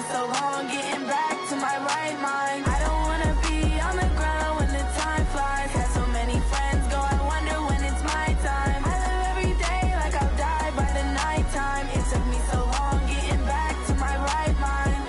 so long getting back to my right mind. I don't wanna be on the ground when the time flies. Had so many friends go, I wonder when it's my time. I live every day like I'll die by the nighttime. It took me so long getting back to my right mind.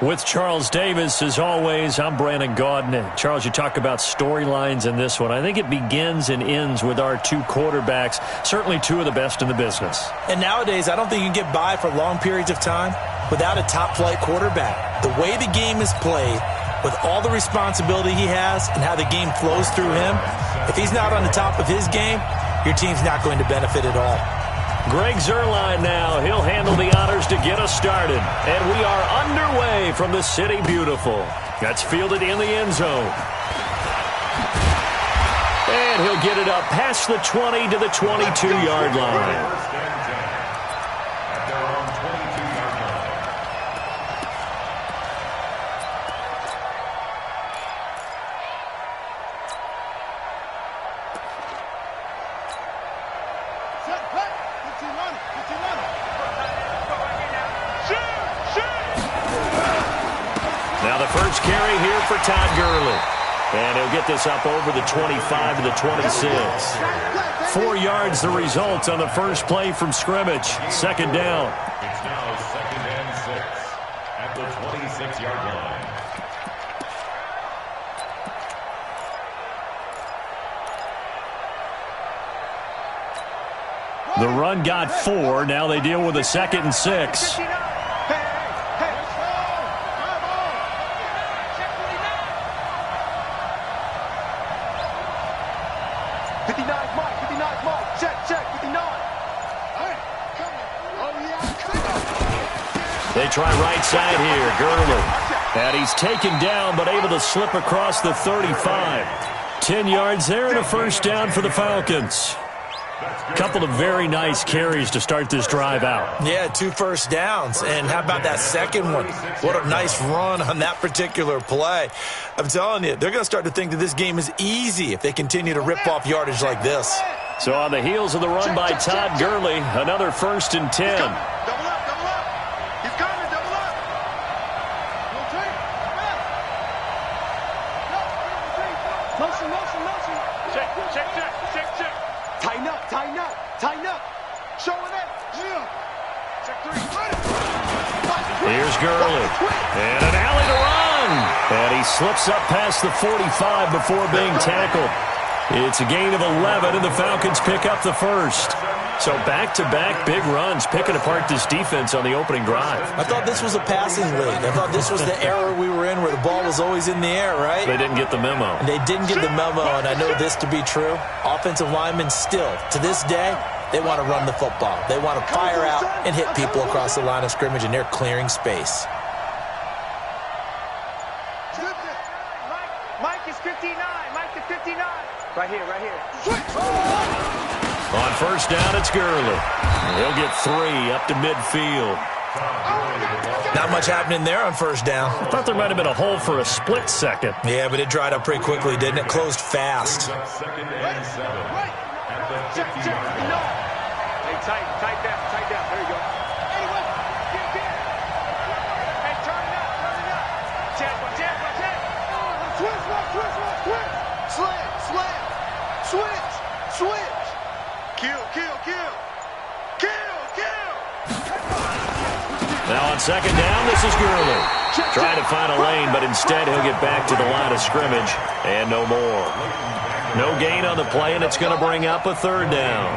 With Charles Davis, as always, I'm Brandon Gaudin. Charles, you talk about storylines in this one. I think it begins and ends with our two quarterbacks, certainly two of the best in the business. And nowadays, I don't think you can get by for long periods of time without a top-flight quarterback. The way the game is played, with all the responsibility he has and how the game flows through him, if he's not on the top of his game, your team's not going to benefit at all. Greg Zuerlein now. He'll handle the honors to get us started. And we are underway from the City Beautiful. That's fielded in the end zone. And he'll get it up past the 20 to the 22-yard line. Now the first carry here for Todd Gurley. And he'll get this up over the 25 to the 26. 4 yards the result on the first play from scrimmage. Second down. It's now 2nd and 6 at the 26-yard line. The run got 4. Now they deal with a 2nd and 6. They try right side here, Gurley. And he's taken down, but able to slip across the 35. 10 yards there and a first down for the Falcons. Couple of very nice carries to start this drive out. Yeah, 2 first downs. And how about that second one? What a nice run on that particular play. I'm telling you, they're going to start to think that this game is easy if they continue to rip off yardage like this. So on the heels of the run by Todd Gurley, another 1st and 10. Here's Gurley. And an alley to run. And he slips up past the 45 before being tackled. It's a gain of 11, and the Falcons pick up the first. So back-to-back big runs, picking apart this defense on the opening drive. I thought this was a passing league. I thought this was the era we were in where the ball was always in the air, right? They didn't get the memo. They didn't get the memo, and I know this to be true. Offensive linemen still, to this day, they want to run the football. They want to fire out and hit people across the line of scrimmage, and they're clearing space. Mike is 59. Mike is 59. Right here, right here. On first down, it's Gurley. He'll get 3 up to midfield. Not much happening there on first down. I thought there might have been a hole for a split second. Yeah, but it dried up pretty quickly, didn't it? Closed fast. 2nd and 7 at the 50-yard line. Hey, tight down. There you go. Hey, turn it up. Check. Switch. Kill. Now on second down, this is Gurley. Trying to find a lane, but instead he'll get back to the line of scrimmage and no more. No gain on the play, and it's going to bring up a 3rd down.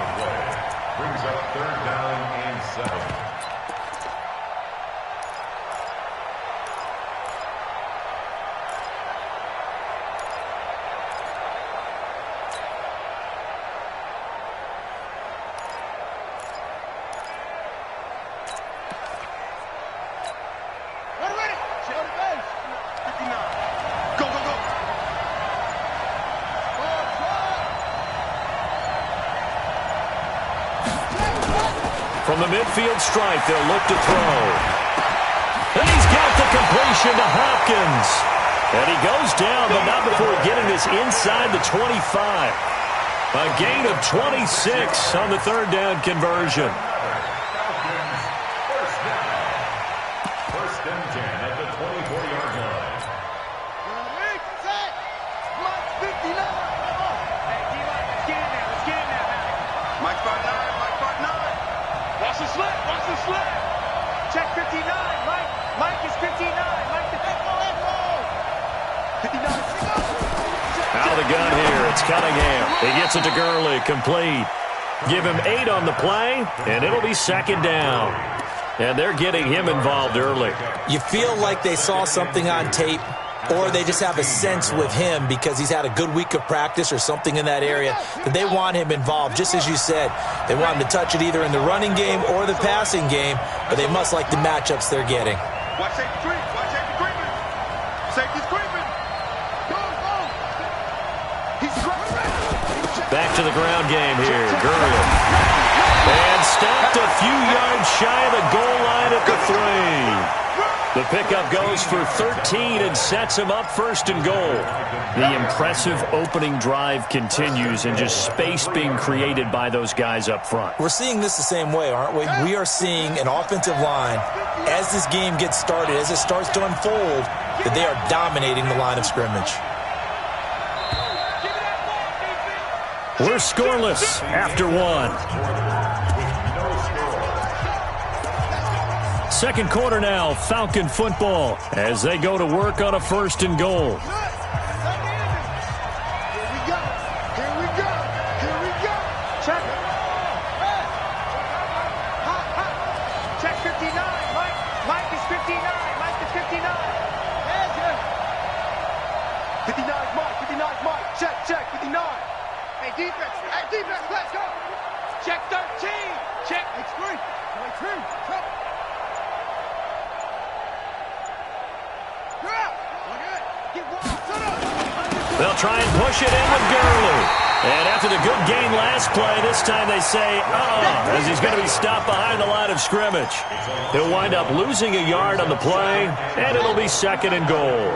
Brings up 3rd down and 7. From the midfield stripe, they'll look to throw. And he's got the completion to Hopkins. And he goes down, but not before getting this inside the 25. A gain of 26 on the third down conversion. First and 10 at the 24-yard line. Mike 5'9", Watch the slip, Check 59, Mike is 59. Mike the 59. Out of the gun here, it's Cunningham. He gets it to Gurley, complete. Give him 8 on the play, and it'll be second down. And they're getting him involved early. You feel like they saw something on tape, or they just have a sense with him because he's had a good week of practice or something in that area that they want him involved. Just as you said, they want him to touch it either in the running game or the passing game, but they must like the matchups they're getting. Watch safety creep. Watch safety creeping. Safety's creeping. Go. He's creeping. Back to the ground game here. Gurley. And stopped a few yards shy of the goal line at the 3. The pickup goes for 13 and sets him up first and goal. The impressive opening drive continues and just space being created by those guys up front. We're seeing this the same way, aren't we? We are seeing an offensive line, as this game gets started, as it starts to unfold, that they are dominating the line of scrimmage. We're scoreless after 1. Second quarter now, Falcon football, as they go to work on a first and goal. Here we go. Check it. Check 59. Mike is 59. Mike is 59. 59's Mike. Check 59. Hey, defense, let's go. Check 13. Check. It's free. They'll try and push it in with Gurley. And after the good game last play, this time they say, as he's going to be stopped behind the line of scrimmage. He'll wind up losing a yard on the play, and it'll be second and goal.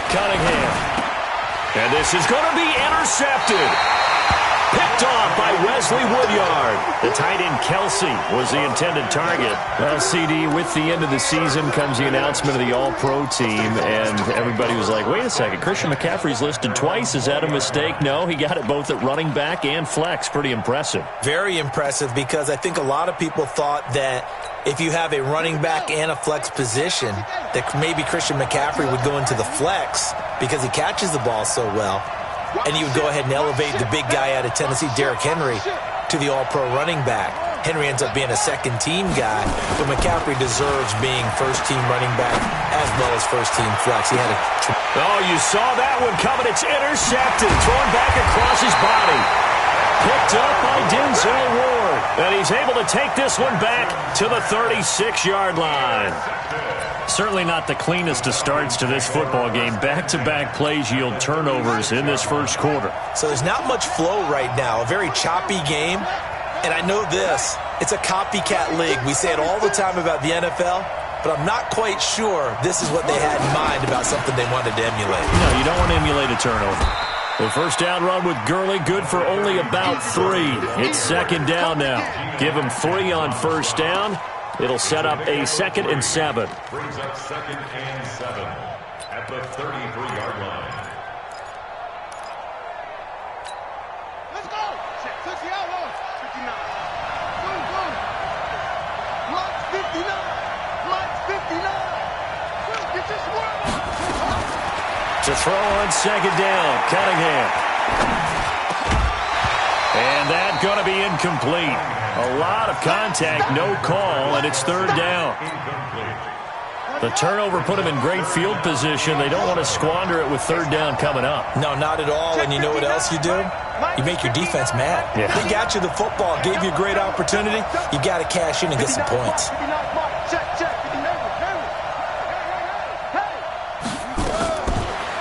Cunningham. And this is going to be intercepted. Picked off by Wesley Woodyard. The tight end Kelsey was the intended target. Well, CD, with the end of the season comes the announcement of the All-Pro team, and everybody was like, wait a second, Christian McCaffrey's listed twice. Is that a mistake? No, he got it both at running back and flex. Pretty impressive. Very impressive, because I think a lot of people thought that if you have a running back and a flex position, that maybe Christian McCaffrey would go into the flex because he catches the ball so well. And you would go ahead and elevate the big guy out of Tennessee, Derrick Henry, to the all-pro running back. Henry ends up being a second-team guy, but McCaffrey deserves being first-team running back as well as first-team flex. He had a... Oh, you saw that one coming. It's intercepted, thrown back across his body. Picked up by Denzel Ward. And he's able to take this one back to the 36-yard line. Certainly not the cleanest of starts to this football game. Back-to-back plays yield turnovers in this first quarter. So there's not much flow right now. A very choppy game. And I know this. It's a copycat league. We say it all the time about the NFL, but I'm not quite sure this is what they had in mind about something they wanted to emulate. No, you don't want to emulate a turnover. The first down run with Gurley, good for only about 3. It's second down now. Give him 3 on first down. It'll set up a 2nd and 7. Brings up 2nd and 7 at the 33-yard line. Let's go. 59. Boom. Mike's 59. Get this one. To throw on second down, Cunningham. And that's going to be incomplete. A lot of contact, no call, and it's third down. The turnover put him in great field position. They don't want to squander it with third down coming up. No, not at all. And you know what else you do? you make your defense mad. Yeah. They got you the football, gave you a great opportunity. You got to cash in and get some points.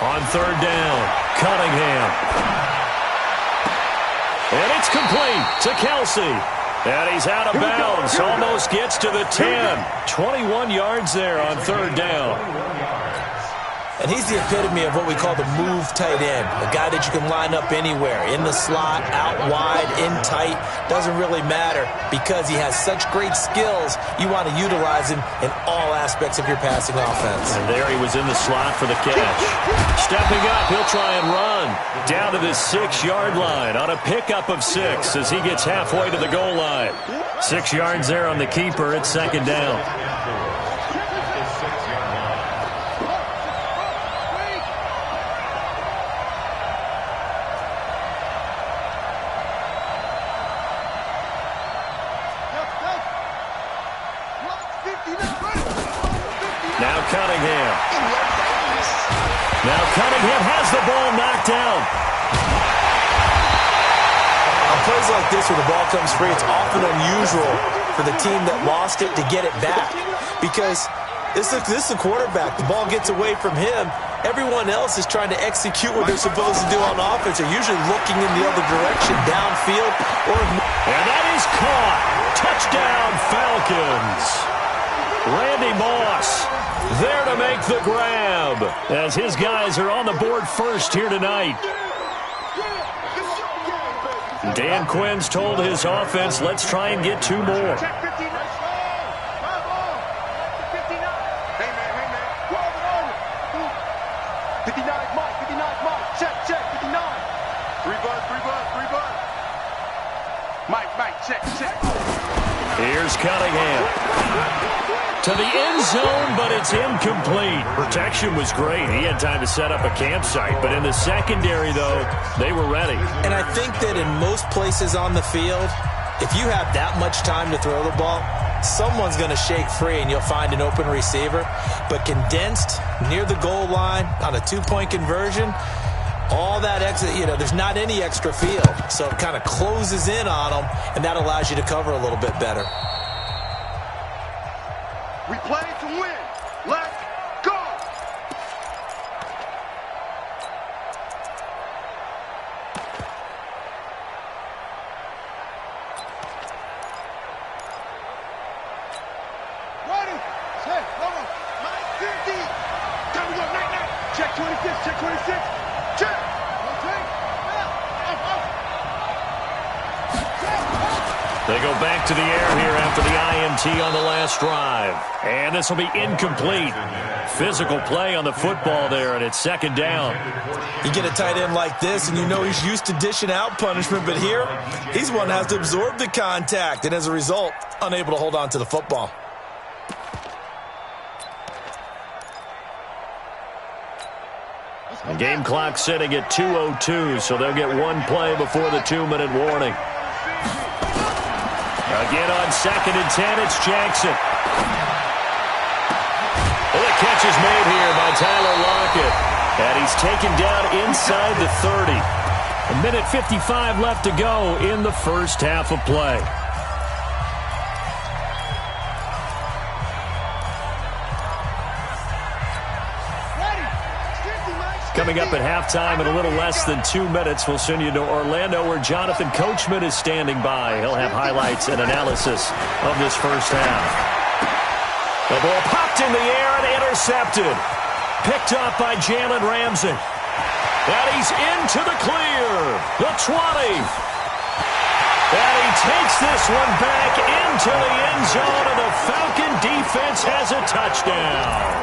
On third down, Cunningham. And it's complete to Kelsey. And he's out of bounds. Almost gets to the 10. 21 yards there on third down. And he's the epitome of what we call the move tight end, a guy that you can line up anywhere, in the slot, out wide, in tight, doesn't really matter because he has such great skills. You want to utilize him in all aspects of your passing offense. And there he was in the slot for the catch. Stepping up, he'll try and run down to the 6-yard line on a pickup of 6 as he gets halfway to the goal line. 6 yards there on the keeper. It's second down. Now Cunningham has the ball knocked down. On plays like this where the ball comes free, it's often unusual for the team that lost it to get it back because this is the quarterback. The ball gets away from him. Everyone else is trying to execute what they're supposed to do on offense. They're usually looking in the other direction, downfield. And that is caught. Touchdown, Falcons. Randy Moss there to make the grab as his guys are on the board first here tonight. Dan Quinn's told his offense, let's try and get 2 more. Here's Cunningham. To the end zone, but it's incomplete. Protection was great. He had time to set up a campsite. But in the secondary, though, they were ready. And I think that in most places on the field, if you have that much time to throw the ball, someone's going to shake free and you'll find an open receiver. But condensed near the goal line on a 2-point conversion, all that extra, there's not any extra field. So it kind of closes in on them, and that allows you to cover a little bit better. We play to win. Let's go. Ready, set, level, 950. Time to go, night. Check 26, check 26. Check. They go back to the air here after the INT on the last drive. And this will be incomplete. Physical play on the football there, and it's second down. You get a tight end like this, and you know he's used to dishing out punishment, but here, he's one that has to absorb the contact, and as a result, unable to hold on to the football. The game clock sitting at 2:02, so they'll get 1 play before the 2-minute warning. Again on 2nd and 10, it's Jackson. Well, the catch is made here by Tyler Lockett. And he's taken down inside the 30. 1:55 left to go in the first half of play. Coming up at halftime in a little less than 2 minutes, we'll send you to Orlando where Jonathan Coachman is standing by. He'll have highlights and analysis of this first half. The ball popped in the air and intercepted. Picked up by Jalen Ramsey. And he's into the clear. The 20. And he takes this one back into the end zone, and the Falcon defense has a touchdown.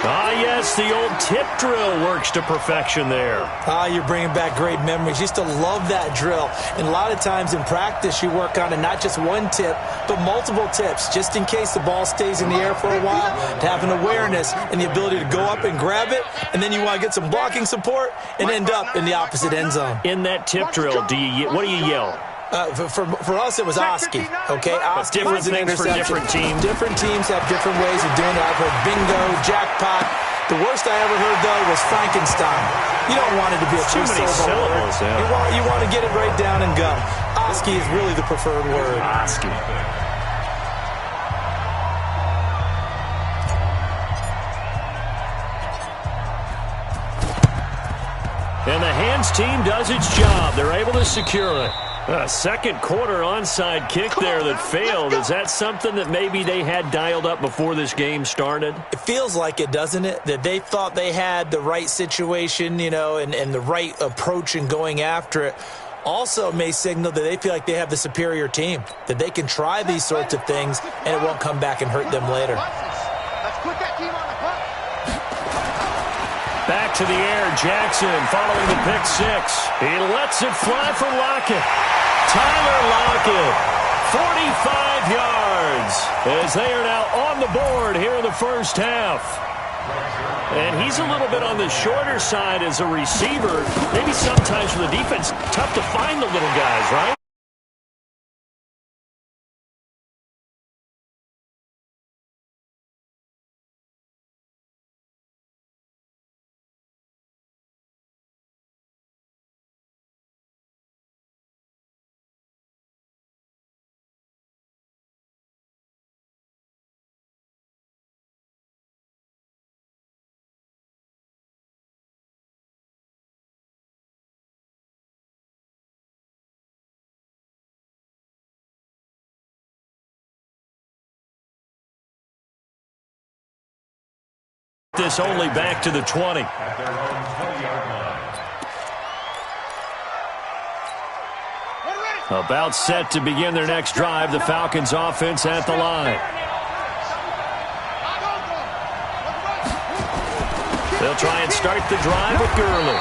Ah, yes, the old tip drill works to perfection there. Ah, you're bringing back great memories. Used to love that drill. And a lot of times in practice, you work on it, not just one tip, but multiple tips, just in case the ball stays in the air for a while, to have an awareness and the ability to go up and grab it, and then you want to get some blocking support and end up in the opposite end zone. In that tip drill, what do you yell? For us, it was Oski, okay? Oski was an things for interception. different teams. Different teams have different ways of doing it. I've heard bingo, jackpot. The worst I ever heard, though, was Frankenstein. You don't want it to be a too many syllables. Yeah. You want to get it right down and go. Oski is really the preferred word. Oski. And the hands team does its job. They're able to secure it. A second quarter onside kick there that failed. Is that something that maybe they had dialed up before this game started? It feels like it, doesn't it? That they thought they had the right situation, you know, and the right approach in going after it. Also may signal that they feel like they have the superior team, that they can try these sorts of things and it won't come back and hurt them later. Let's put that team on the clock. Back to the air, Jackson following the pick six. He lets it fly for Lockett. Tyler Lockett, 45 yards, as they are now on the board here in the first half. And he's a little bit on the shorter side as a receiver. Maybe sometimes for the defense, tough to find the little guys, right? This only back to the 20. At their own 20-yard line. About set to begin their next drive. The Falcons offense at the line. They'll try and start the drive with Gurley.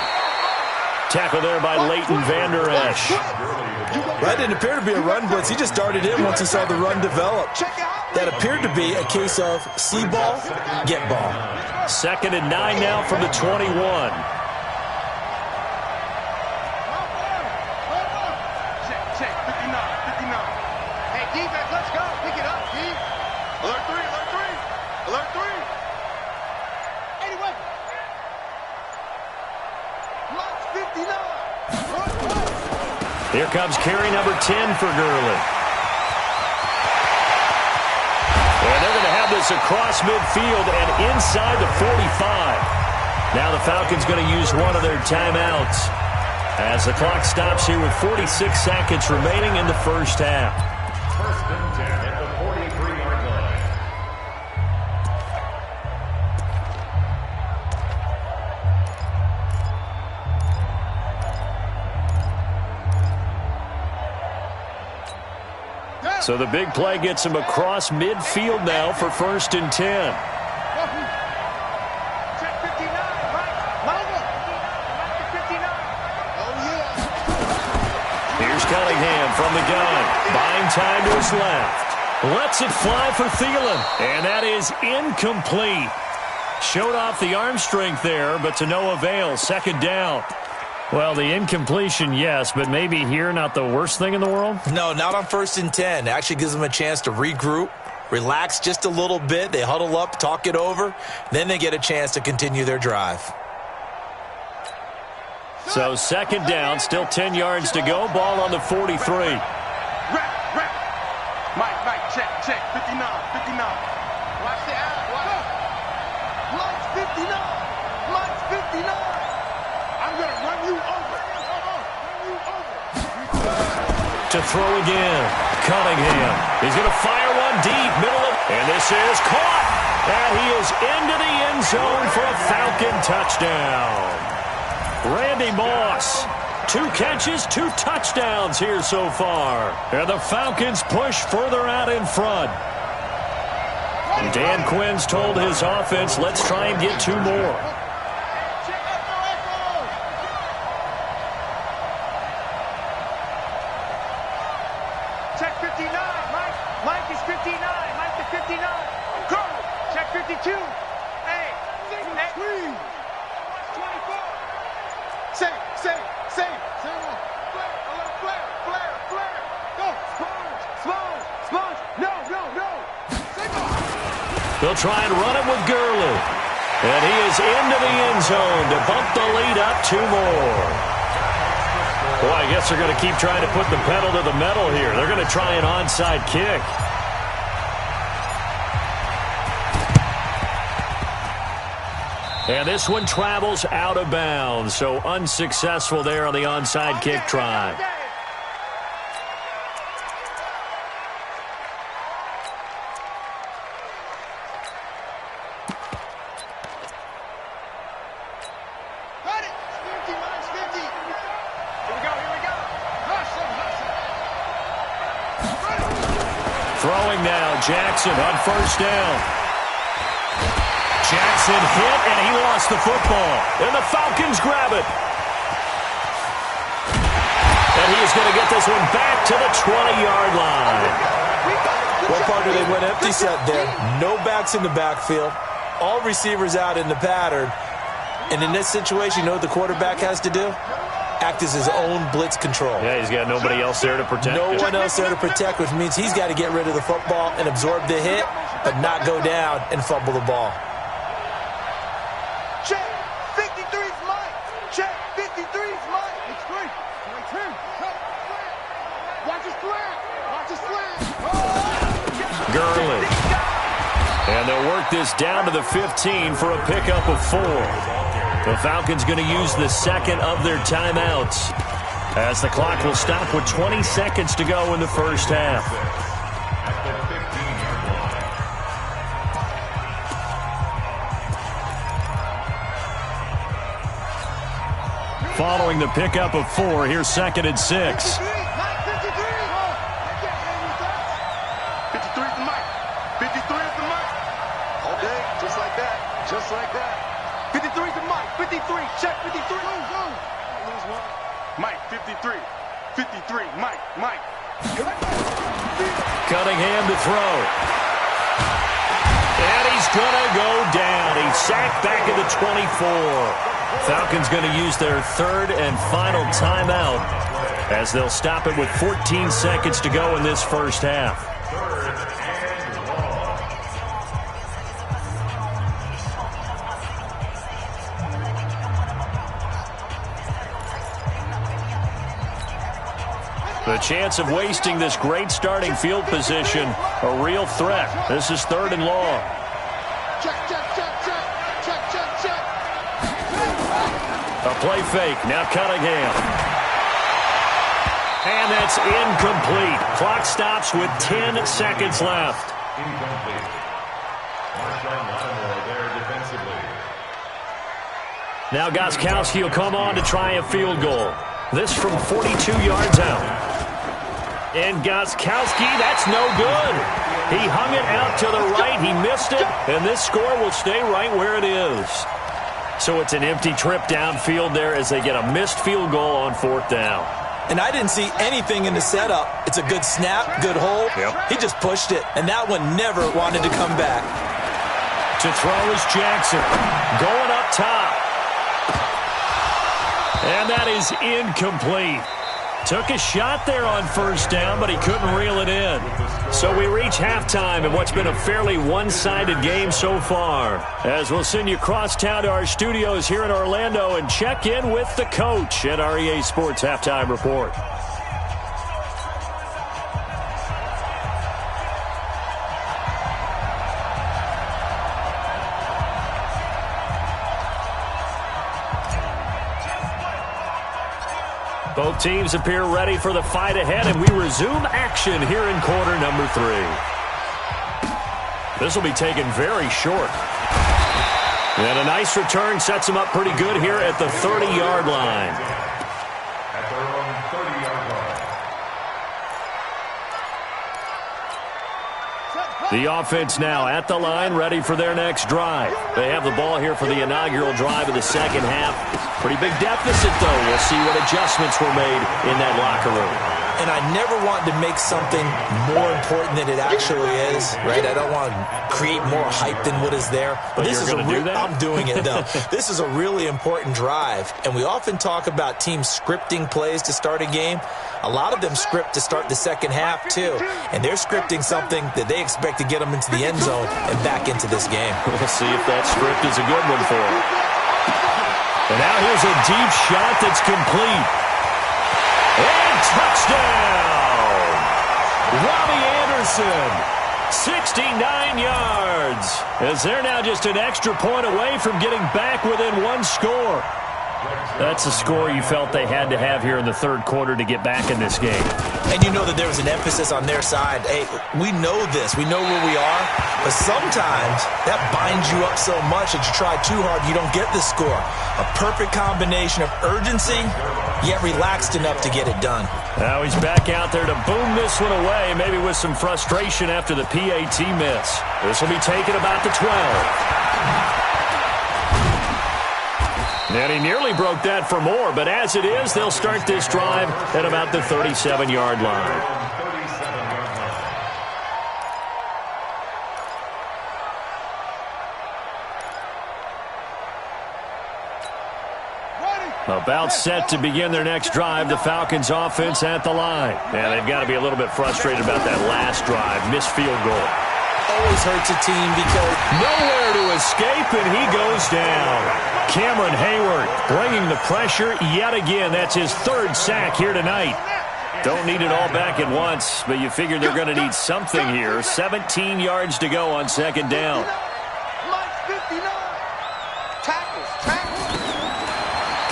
Tackle there by Leighton Vander Esch. That didn't appear to be a run blitz. He just started in once he saw the run develop. That appeared to be a case of see ball, get ball. 2nd and 9 now from the 21. Check, 59. Hey, defense, let's go. Pick it up, D. Alert 3. Anyway. Lots 59. Here comes carry number 10 for Gurley. And they're going to have this across midfield and inside the 45. Now the Falcons going to use one of their timeouts as the clock stops here with 46 seconds remaining in the first half. 1st and 10 at the 43-yard line. So the big play gets him across midfield now for 1st and 10. Check 59, right? Longer. 59. Oh, yeah. Here's Cunningham from the gun. Buying time to his left. Lets it fly for Thielen. And that is incomplete. Showed off the arm strength there, but to no avail. 2nd down. Well, the incompletion, yes, but maybe here not the worst thing in the world? No, not on 1st and 10. It actually gives them a chance to regroup, relax just a little bit. They huddle up, talk it over. Then they get a chance to continue their drive. So 2nd down, still 10 yards to go. Ball on the 43. Mike, check. 59. Watch the out. Mike's 59. I'm going to run you over. To throw again. Cunningham. He's going to fire one deep. Middle of. And this is caught. And he is into the end zone for a Falcon touchdown. Randy Moss. 2 catches, 2 touchdowns here so far. And the Falcons push further out in front. And Dan Quinn's told his offense, let's try and get 2 more. Check 59, Mike. Mike is 59. Mike is 59. Go. Check 52. Hey. 24. Same. Flare. Go. Sponge. No. They'll try and run it with Gurley. And he is into the end zone to bump the lead up 2 more. Boy, I guess they're going to keep trying to put the pedal to the metal here. They're going to try an onside kick. And this one travels out of bounds, so unsuccessful there on the onside kick try. Throwing now, Jackson on first down. Jackson hit, and he lost the football. And the Falcons grab it. And he is going to get this one back to the 20-yard line. What part do they went empty set there? No backs in the backfield. All receivers out in the pattern. And in this situation, you know what the quarterback has to do? Act as his own blitz control. Yeah, he's got nobody else there to protect. No one else there to protect, which means he's got to get rid of the football and absorb the hit, but not go down and fumble the ball. Check. 53's mine. Check. 53's mine. It's free. It's him. Watch his slant. Watch his slant. Gurley. And they'll work this down to the 15 for a pickup of 4. The Falcons going to use the second of their timeouts as the clock will stop with 20 seconds to go in the first half. Following the pickup of 4, here's 2nd and 6. 53's the mic. 53's the mic. All day, just like that. Just like that. 53's the mic. 53. Check 53. Mike, 53. 53. Mike. Cunningham to throw. And he's going to go down. He's sacked back at the 24. Falcons going to use their 3rd and final timeout as they'll stop it with 14 seconds to go in this first half. The chance of wasting this great starting field position, a real threat. This is 3rd and long. Check. A play fake. Now Cunningham. And that's incomplete. Clock stops with 10 seconds left. Incomplete. Marshawn Lattimore there defensively. Now Gostkowski will come on to try a field goal. This from 42 yards out. And Gostkowski, that's no good. He hung it out to the right. He missed it. And this score will stay right where it is. So it's an empty trip downfield there as they get a missed field goal on 4th down. And I didn't see anything in the setup. It's a good snap, good hold. Yep. He just pushed it, and that one never wanted to come back. To throw is Jackson. Going up top. And that is incomplete. Took a shot there on 1st down, but he couldn't reel it in. So we reach halftime in what's been a fairly one-sided game so far. As we'll send you across town to our studios here in Orlando and check in with the coach at our EA Sports Halftime Report. Both teams appear ready for the fight ahead, and we resume action here in quarter number 3. This will be taken very short. And a nice return sets them up pretty good here at the 30-yard line. At their own 30-yard line. The offense now at the line, ready for their next drive. They have the ball here for the inaugural drive of the second half. Pretty big deficit, though. We'll see what adjustments were made in that locker room. and I never want to make something more important than it actually is, right? I don't want to create more hype than what is there. But this is I'm doing it, though. This is a really important drive, and we often talk about teams scripting plays to start a game. A lot of them script to start the second half, too, and they're scripting something that they expect to get them into the end zone and back into this game. We'll see if that script is a good one for them. And now here's a deep shot that's complete. And touchdown! Robbie Anderson, 69 yards, as they're now just an extra point away from getting back within one score. That's a score you felt they had to have here in the third quarter to get back in this game. And you know that there was an emphasis on their side. Hey, we know this. We know where we are. But sometimes that binds you up so much that you try too hard, you don't get the score. A perfect combination of urgency, yet relaxed enough to get it done. Now he's back out there to boom this one away, maybe with some frustration after the PAT miss. This will be taken about the 12. And he nearly broke that for more, but as it is, they'll start this drive at about the 37-yard line. About set to begin their next drive, the Falcons offense at the line. And they've got to be a little bit frustrated about that last drive, missed field goal. Always hurts a team because nowhere to escape, and he goes down. Cameron Hayward bringing the pressure yet again. That's his third sack here tonight. Don't need it all back at once, but you figure they're going to need something here. 17 yards to go on second down.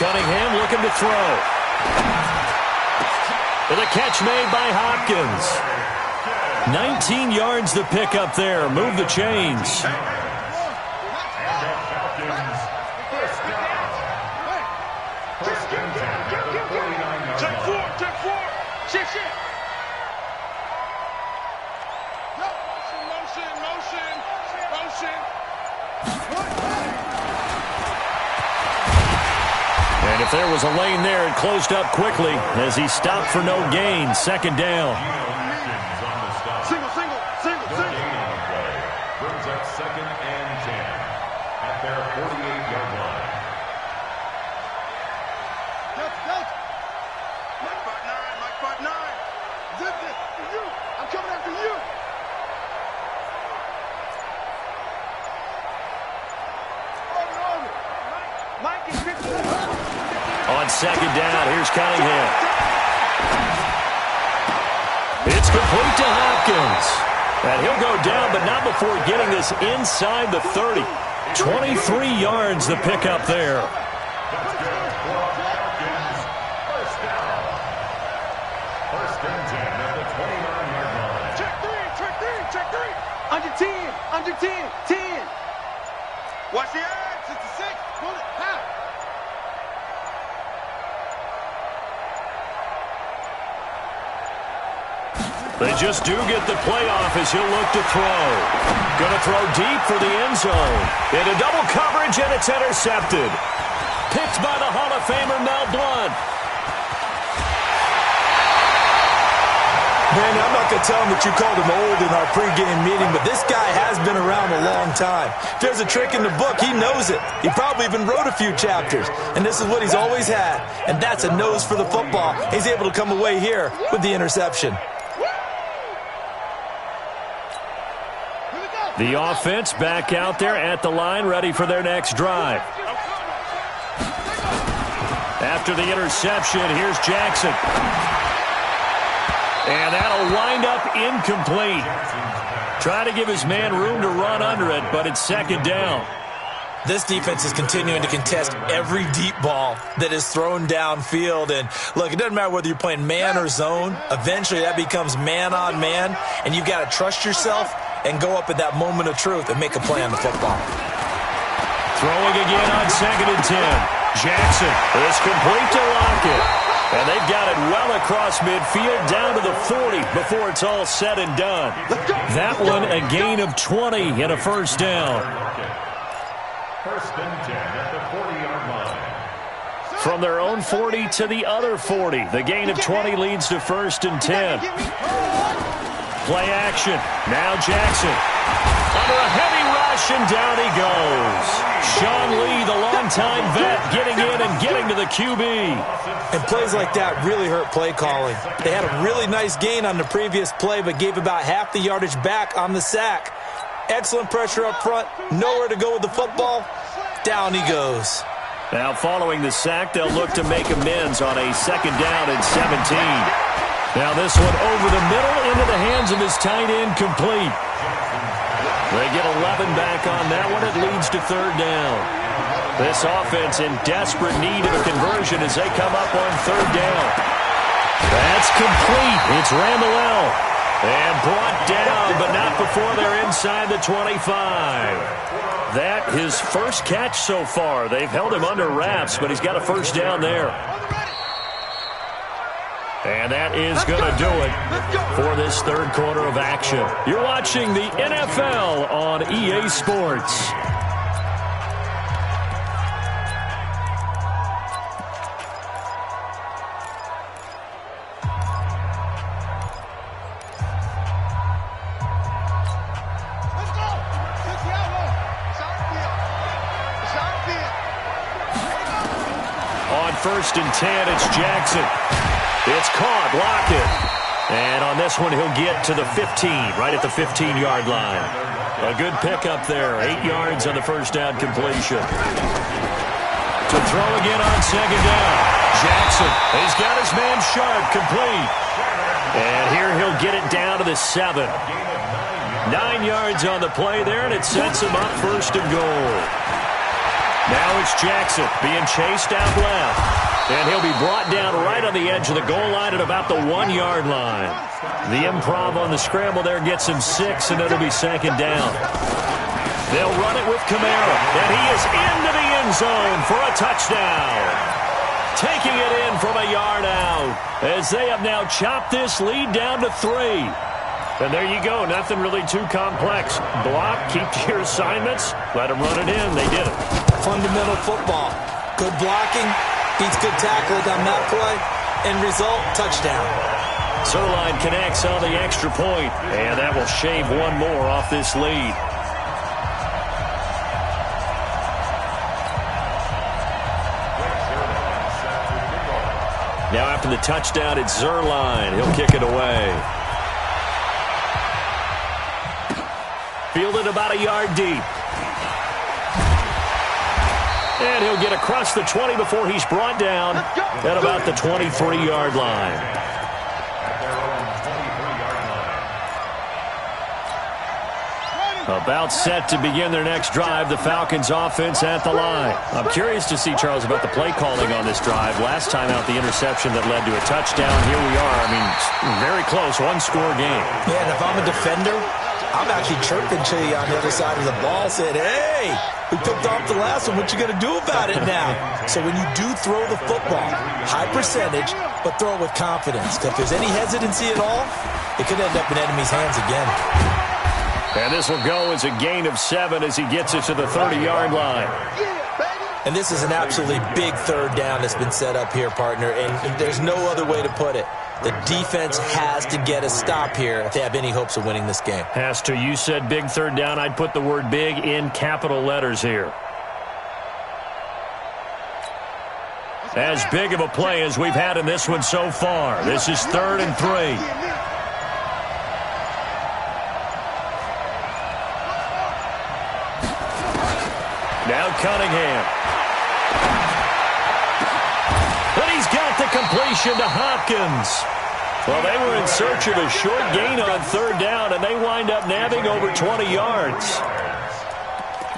Cunningham looking to throw. And a catch made by Hopkins. 19 yards the pick up there. Move the chains. And if there was a lane there, it closed up quickly as he stopped for no gain. Second down. Second and 10 at their 48-yard line. Mike 5'9". Zip it for you. I'm coming after you. Mike is 50. On second down, here's Cunningham. It's complete to Hopkins. And he'll go down, but not before getting this inside the 30. 23 yards the pickup there. First and 10 at the 29-yard line. Check three. Under 10. Watch the edge. It's a 6. Pull it. Half. They just do get the playoff as he'll look to throw. Going to throw deep for the end zone. Into double coverage, and it's intercepted. Picked by the Hall of Famer Mel Blount. Man, I'm not going to tell him that you called him old in our pregame meeting, but this guy has been around a long time. If there's a trick in the book, he knows it. He probably even wrote a few chapters, and this is what he's always had, and that's a nose for the football. He's able to come away here with the interception. The offense back out there at the line, ready for their next drive. After the interception, here's Jackson. And that'll wind up incomplete. Try to give his man room to run under it, but it's second down. This defense is continuing to contest every deep ball that is thrown downfield. And, look, it doesn't matter whether you're playing man or zone. Eventually, that becomes man on man, and you've got to trust yourself and go up at that moment of truth and make a play on the football. Throwing again on second and 10. Jackson is complete to Lockett. And they've got it well across midfield down to the 40 before it's all said and done. That one a gain of 20 and a first down. First and 10 at the 40-yard line. From their own 40 to the other 40. The gain of 20 leads to 1st and 10. Play action. Now Jackson. Under a heavy rush, and down he goes. Sean Lee, the longtime vet, getting in and getting to the QB. And plays like that really hurt play calling. They had a really nice gain on the previous play, but gave about half the yardage back on the sack. Excellent pressure up front. Nowhere to go with the football. Down he goes. Now following the sack, they'll look to make amends on a 2nd down and 17. Now this one over the middle into the hands of his tight end, complete. They get 11 back on that one. It leads to 3rd down. This offense in desperate need of a conversion as they come up on 3rd down. That's complete. It's Randall. And brought down, but not before they're inside the 25. That his first catch so far. They've held him under wraps, but he's got a 1st down there. And that is going to do it for this 3rd quarter of action. You're watching the NFL on EA Sports. On 1st and 10, it's Jackson. It's caught, Lockett. And on this one, he'll get to the 15, right at the 15-yard line. A good pickup there, 8 yards on the 1st down completion. To throw again on 2nd down. Jackson, he's got his man Sharp, complete. And here he'll get it down to the 7. 9 yards on the play there, and it sets him up 1st and goal. Now it's Jackson being chased out left. And he'll be brought down right on the edge of the goal line at about the 1-yard line. The improv on the scramble there gets him 6, and it'll be 2nd down. They'll run it with Kamara, and he is into the end zone for a touchdown. Taking it in from a yard out as they have now chopped this lead down to 3. And there you go. Nothing really too complex. Block, keep to your assignments, let them run it in. They did it. Fundamental football. Good blocking. Beats good tackling on that play. End result, touchdown. Zerline connects on the extra point, and that will shave one more off this lead. Now after the touchdown, it's Zerline. He'll kick it away. Fielded about a yard deep. And he'll get across the 20 before he's brought down at about the 23-yard line. About set to begin their next drive, the Falcons offense at the line. I'm curious to see, Charles, about the play calling on this drive. Last time out, the interception that led to a touchdown. Here we are. I mean, very close, one-score game. Yeah, and if I'm a defender, I'm actually chirping to you on the other side of the ball, saying, hey, we picked off the last one. What you going to do about it now? So when you do throw the football, high percentage, but throw it with confidence. Because if there's any hesitancy at all, it could end up in enemy's hands again. And this will go as a gain of 7 as he gets it to the 30-yard line. And this is an absolutely big 3rd down that's been set up here, partner, and there's no other way to put it. The defense has to get a stop here if they have any hopes of winning this game. Has to. You said big 3rd down. I'd put the word big in capital letters here. As big of a play as we've had in this one so far. This is 3rd and 3. Now Cunningham. But he's got the completion to Hopkins. Well, they were in search of a short gain on 3rd down, and they wind up nabbing over 20 yards.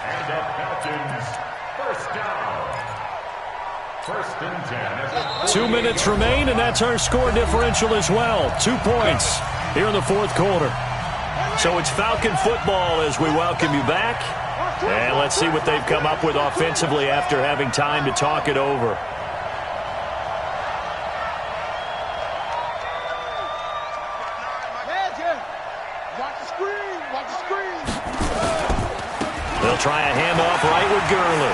And the Falcons, 1st down. 1st and 10. 2 minutes remain, and that's our score differential as well. 2 points here in the 4th quarter. So it's Falcon football as we welcome you back. And let's see what they've come up with offensively after having time to talk it over. They'll try a handoff right with Gurley.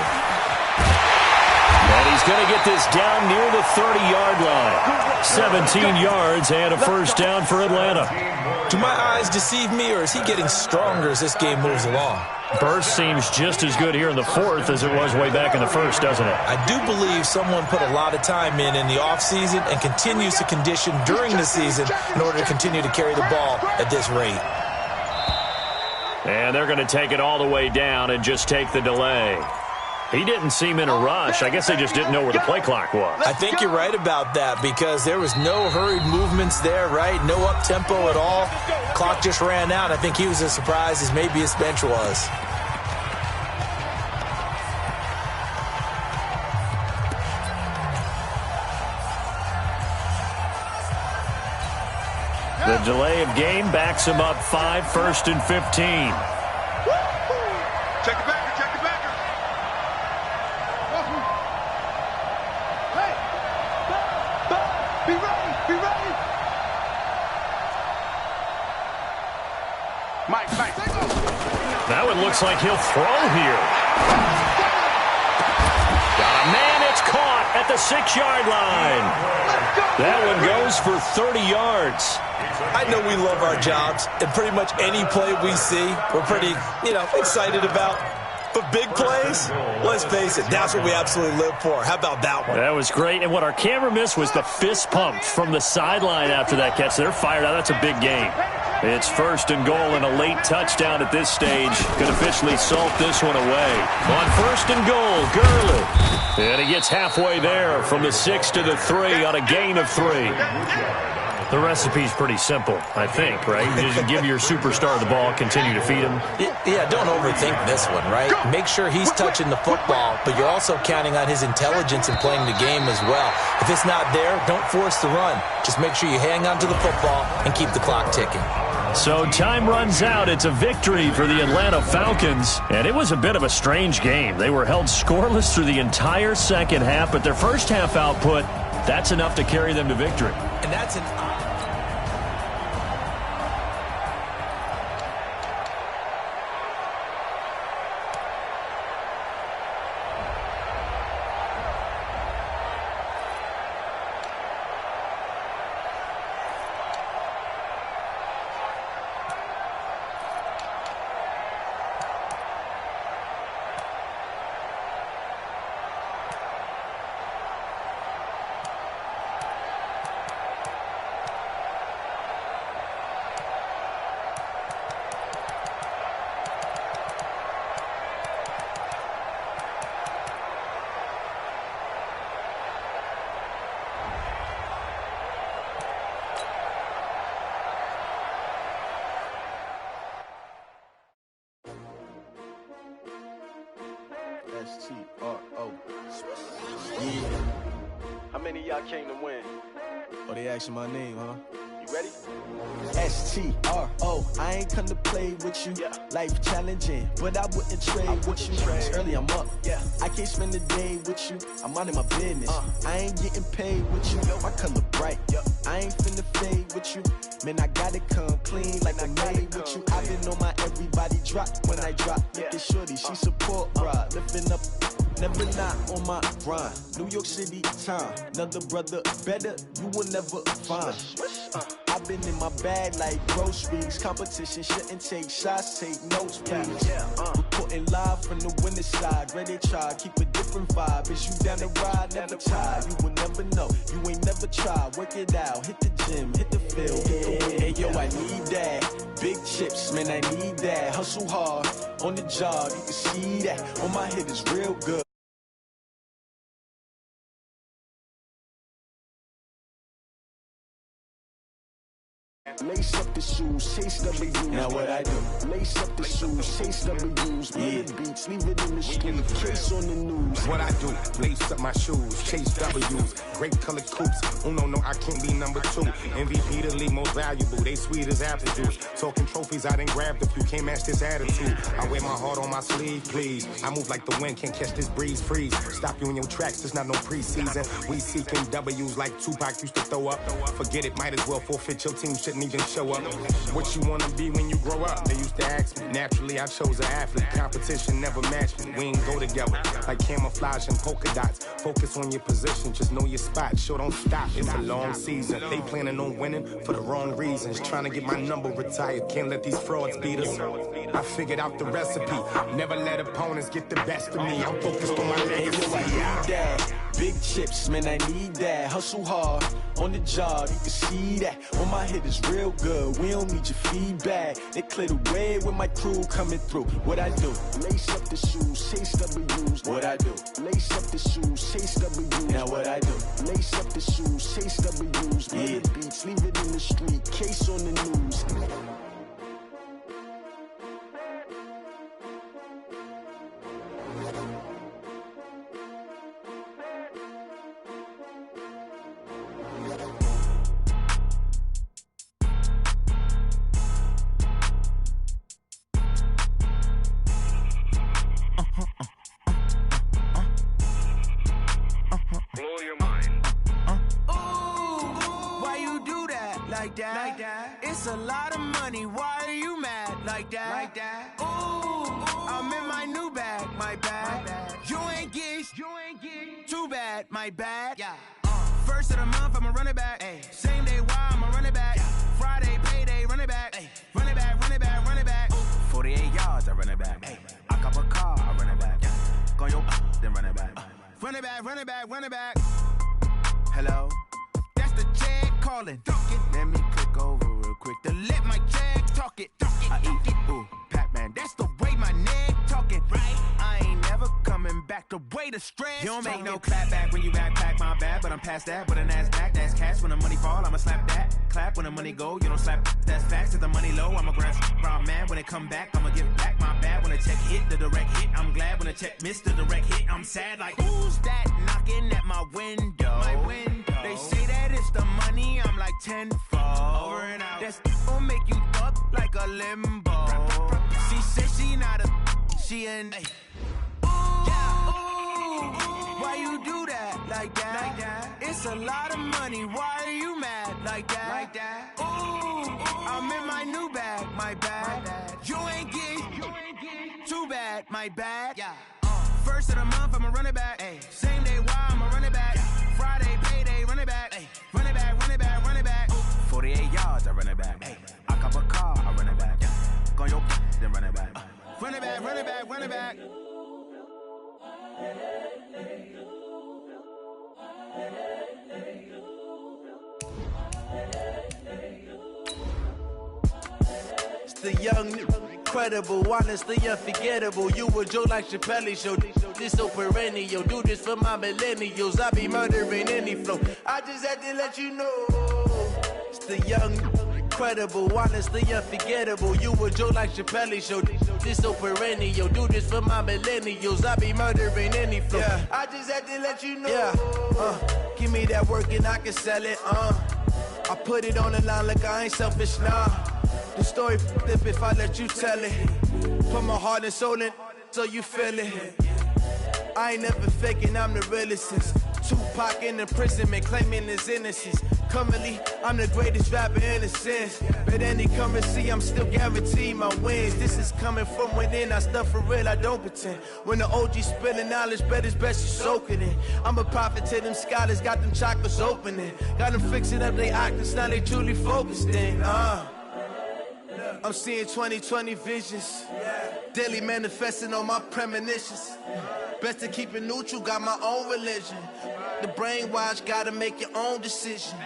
And he's going to get this down near the 30-yard line. 17 yards and a first down for Atlanta. Do my eyes deceive me, or is he getting stronger as this game moves along? Burst seems just as good here in the fourth as it was way back in the first, doesn't it? I do believe someone put a lot of time in the offseason and continues to condition during the season in order to continue to carry the ball at this rate. And they're going to take it all the way down and just take the delay. He didn't seem in a rush. I guess they just didn't know where the play clock was. I think you're right about that because there was no hurried movements there, right? No up-tempo at all. Clock just ran out. I think he was as surprised as maybe his bench was. The delay of game backs him up 5, 1st and 15. Check it back. Be ready. Mike. Now it looks like he'll throw here. Got a man, it's caught at the 6-yard line. That one goes for 30 yards. I know we love our jobs, and pretty much any play we see, we're pretty, excited about. But big plays, let's face it, that's what we absolutely live for. How about that one? That was great, and what our camera missed was the fist pump from the sideline after that catch. They're fired out. That's a big game. It's 1st and goal and a late touchdown at this stage. Could officially salt this one away. On 1st and goal, Gurley. And he gets halfway there from the 6 to the 3 on a gain of 3. The recipe's pretty simple, I think, right? You just give your superstar the ball, continue to feed him. Yeah, don't overthink this one, right? Make sure he's touching the football, but you're also counting on his intelligence in playing the game as well. If it's not there, don't force the run. Just make sure you hang on to the football and keep the clock ticking. So time runs out. It's a victory for the Atlanta Falcons, and it was a bit of a strange game. They were held scoreless through the entire second half, but their first half output, that's enough to carry them to victory. And that's an... S-T-R-O. Yeah. How many of y'all came to win? Oh, they asking my name, huh? You ready? S-T-R-O. I ain't come to play with you. Yeah. Life challenging, but I wouldn't trade with you. It's early, I'm up. Yeah. I can't spend the day with you. I'm minding my business. I ain't getting paid with you. My color bright. I ain't finna fade with you. Man, I gotta come clean like I'm made with you. I've been on my everybody drop when I drop. Look at shorty, she support ride. Lifting up, never not on my grind. New York City time. Another brother better, you will never find. I've been in my bag like groceries. Competition shouldn't take shots, take notes, please. Reporting live from the winning side. Ready to try, keep a different vibe. Is you down the ride, never tired. You will never know, you ain't never tried. Work it out, hit the gym, hit the field, hit the win. Hey, yo, I need that. Big chips, man, I need that. Hustle hard, on the job, you can see that. On my head is real good. Lace up the shoes, chase W's. Now what I do? Lace up the shoes, chase W's. Yeah. Beats, leave it in the street, case on the news. What I do? Lace up my shoes, chase W's. Great colored coops. Oh no, I can't be number 2. MVP the league most valuable. They sweet as apple juice. Talking trophies, I done grabbed a few. Can't match this attitude. I wear my heart on my sleeve, please. I move like the wind, can't catch this breeze. Freeze. Stop you in your tracks. There's not no preseason. We seeking W's like Tupac used to throw up. Forget it, might as well forfeit your team. Shouldn't couldn't even show up. What you wanna be when you grow up? They used to ask me. Naturally, I chose an athlete. Competition never matched me. We ain't go together like camouflage and polka dots. Focus on your position, just know your spot. Sure, don't stop. It's a long season. They planning on winning for the wrong reasons. Trying to get my number retired. Can't let these frauds beat us. I figured out the recipe. Never let opponents get the best of me. I'm focused on my legacy. Big chips, man, I need that. Hustle hard on the job, you can see that. On my head is real good, we don't need your feedback. They clear the way with my crew coming through. What I do? Lace up the shoes, chase W's. What I do? Lace up the shoes, chase W's. Now what I do? Lace up the shoes, chase W's. Yeah. The beats, leave it in the street, case on the news. It's a lot of money, why are you mad like that? Ooh, I'm in my new bag, my bad. You ain't get too bad, my bad. Yeah. First of the month, I'ma run it back. Ay. Same day, why I'ma run it back. Yeah. Friday, payday, run it back. Ay. Run it back, run it back, run it back. 48 yards, I run it back. Ay. I cop a car, I run it back. Go yo, then run it back. Run it back, run it back, run it back. Hello? That's the check calling. Let me click over real quick to let my check talk it. I eat it, ooh, Pac-Man. That's the way my neck talking. Right? I ain't never coming back the way the stress. You don't make no clap back when you backpack, my bad. But I'm past that with an ass back. That's cash when the money fall. I'ma slap that. Clap when the money go. You don't slap. That's facts. If the money low, I'ma grab round man. When it come back, I'ma give back my bad. When the check hit, the direct hit. I'm glad when the check missed the direct hit. I'm sad like who's that knocking at my window? My window. They say that it's the money. I'm like tenfold. Over and out. That's gon' make you up like a limbo. She said she not a. She an. Ay. Why you do that like that? It's a lot of money. Why are you mad like that? Ooh, I'm in my new bag, my bad. You ain't get too bad, my bad. Yeah. First of the month, I'ma run it back. Ay. Same day, why I'ma run it back. Friday, payday, run it back. Ay. Run it back, run it back, run it back. 48 yards, I run it back. Ay. I cop a car, I run it back. Go yo, then run it back. Run it back, run it back, run it back. It's the young, incredible, honestly unforgettable. You a Joe like Chappelle show. This so perennial. Do this for my millennials. I be murdering any flow. I just had to let you know. It's the young, incredible, honestly unforgettable. You a Joe like Chappelle show. This so perennial. Do this for my millennials. I be murdering any flow. Yeah. I just had to let you know. Yeah. Give me that work and I can sell it. I put it on the line like I ain't selfish, nah. The story flip if I let you tell it. Put my heart and soul in so you feel it. I ain't never faking, I'm the realest since Tupac in imprisonment, claiming his innocence. Currently, I'm the greatest rapper in a sense. But any currency, I'm still guaranteed my wins. This is coming from within, I stuff for real, I don't pretend. When the OG spilling knowledge, bet it's best you soak it in. I'm a prophet to them scholars, got them chakras opening. Got them fixing up they octaves, now they truly focused in. I'm seeing 2020 visions. Daily manifesting on my premonitions. Best to keep it neutral, got my own religion. The brainwash, gotta make your own decision.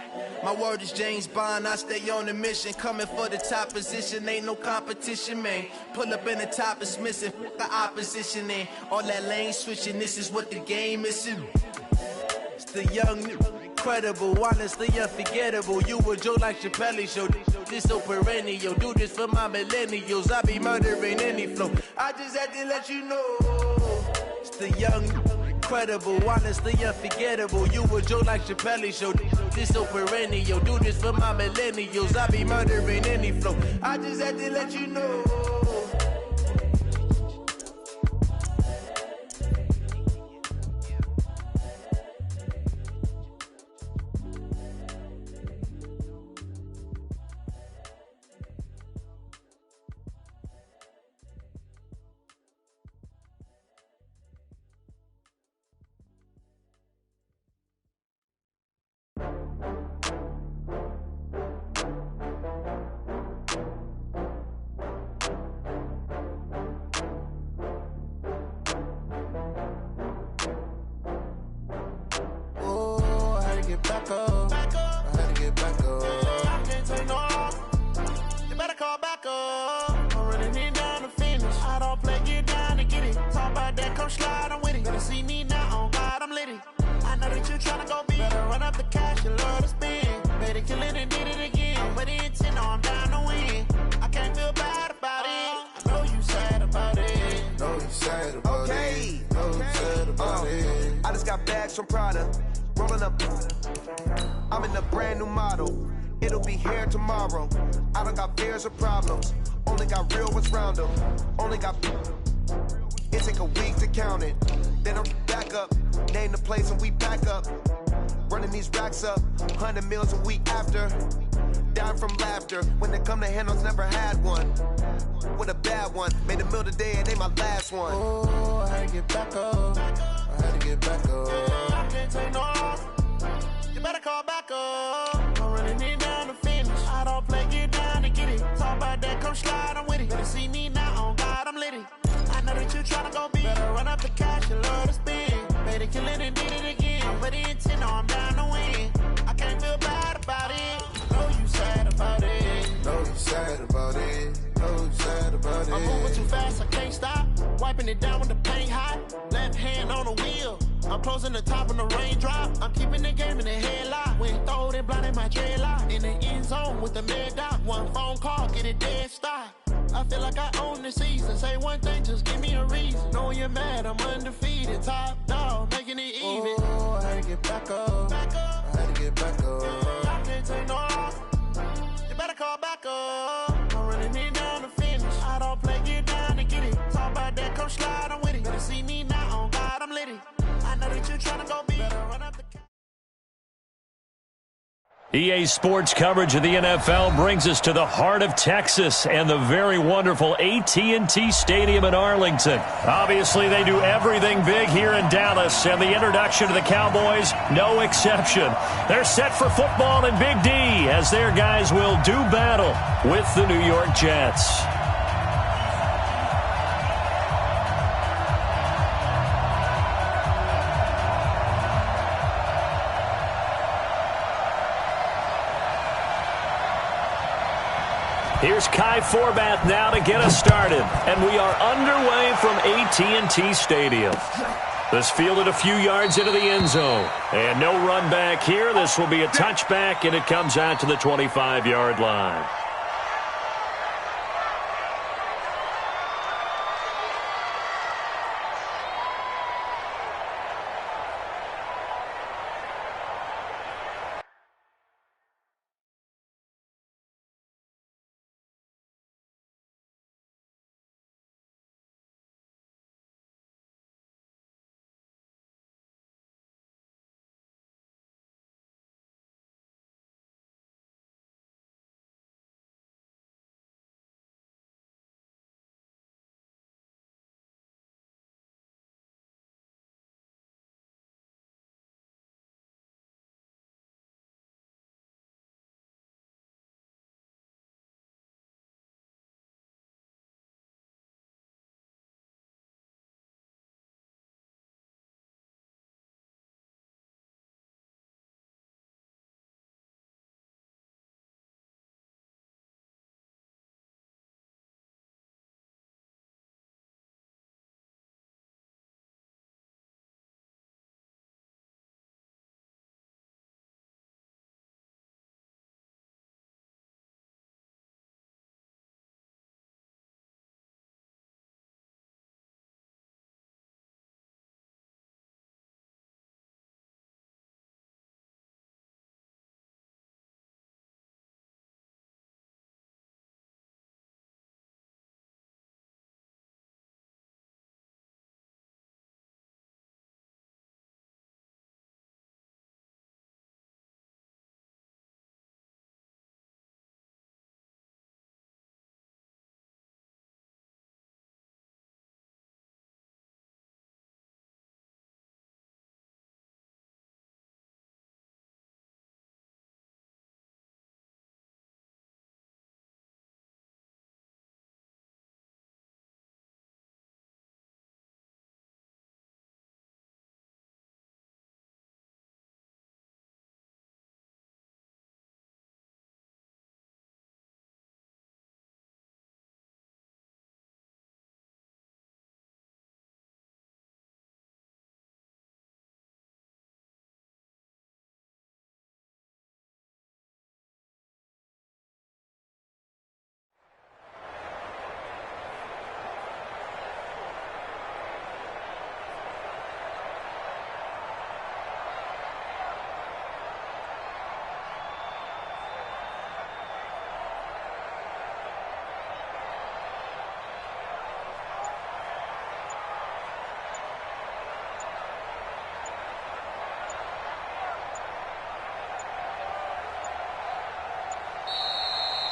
My word is James Bond, I stay on the mission. Coming for the top position, ain't no competition, man. Pull up in the top, it's missing, the opposition in. All that lane switching, this is what the game is in. It's the young, incredible, honestly unforgettable. You a Joe like Chappelle show. This so perennial. Do this for my millennials. I be murdering any flow. I just had to let you know. It's the young, incredible, honestly unforgettable. You a Joe like Chappelle show. This so perennial. Do this for my millennials. I be murdering any flow. I just had to let you know. back up. I had to get back up. I can't take no loss. You better call back up. I'm running it down to finish. I don't play, get down to get it. Talk about that, come slide, I'm with it. Better see me now, on God, I'm litty. I know that you tryna go big. Better run up the cash, you love to spend. Better kill it and did it again. But the intent, no, I'm down to win. I can't feel bad about it. I know you sad about it. Know you sad about it. Know you sad about it. I just got bags from Prada. Rolling up. I'm in a brand new model. It'll be here tomorrow. I don't got fears or problems. Only got real ones round them. Only got. It take a week to count it. Then I'm back up. Name the place and we back up. Running these racks up. 100 meals a week after. Dying from laughter. When it come to handles, never had one. With a bad one. Made a meal today and they my last one. Oh, I had to get back up. I had to get back up. I can't take no loss. You better call back up. I'm running it down to finish. I don't play, get down to get it. Talk about that, come slide, I'm with it. Better see me now, on God, I'm litty. I know that you tryna go big. Better run up the cash, you love to spend. Better kill it and did it again. But the intent, no, I'm down to win. I can't feel bad about it. I know you sad about it. Know you sad about it. Know you sad about it. I'm moving too fast, I can't stop. Wiping it down with the paint hot. Left hand on the wheel. I'm closing the top on the raindrop. I'm keeping the game in the headlock. When throwed and blinded my dreadlock. In the end zone with the mad dot. One phone call, get it dead stop. I feel like I own the season. Say one thing, just give me a reason. Knowing you're mad, I'm undefeated. Top dog, making it even. Oh, I had to get back up. I had to get back up. I can't take no loss. You better call back up. I'm running it down to finish. I don't play, get down to get it. Talk about that, come slide, I'm with it. Better see me now, on God, I'm litty. I know that you tryna go big. Better run up the. EA Sports coverage of the NFL brings us to the heart of Texas and the very wonderful AT&T Stadium in Arlington. Obviously, they do everything big here in Dallas, and the introduction to the Cowboys, no exception. They're set for football in Big D as their guys will do battle with the New York Jets. Here's Kai Forbath now to get us started. And we are underway from AT&T Stadium. This fielded a few yards into the end zone. And no run back here. This will be a touchback, and it comes out to the 25-yard line.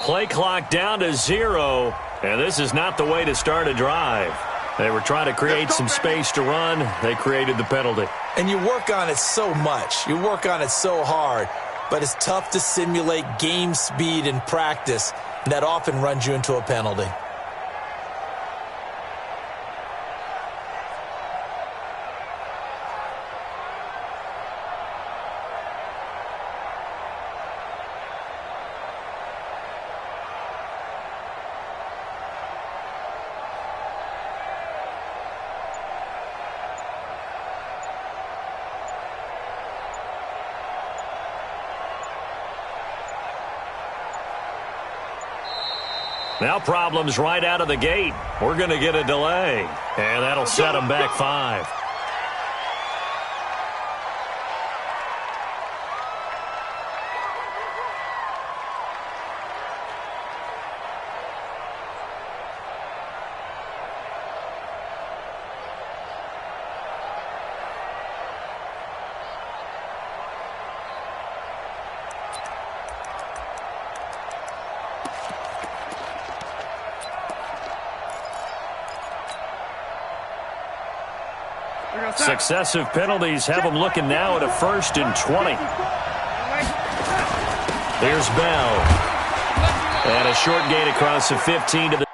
Play clock down to 0, and this is not the way to start a drive. They were trying to create some space to run. They created the penalty. And you work on it so much. You work on it so hard. But it's tough to simulate game speed in practice. And that often runs you into a penalty. Now problems right out of the gate. We're going to get a delay, and that'll set them back 5. Successive penalties have them looking now at a 1st and 20. Here's Bell. And a short gain across the 15 to the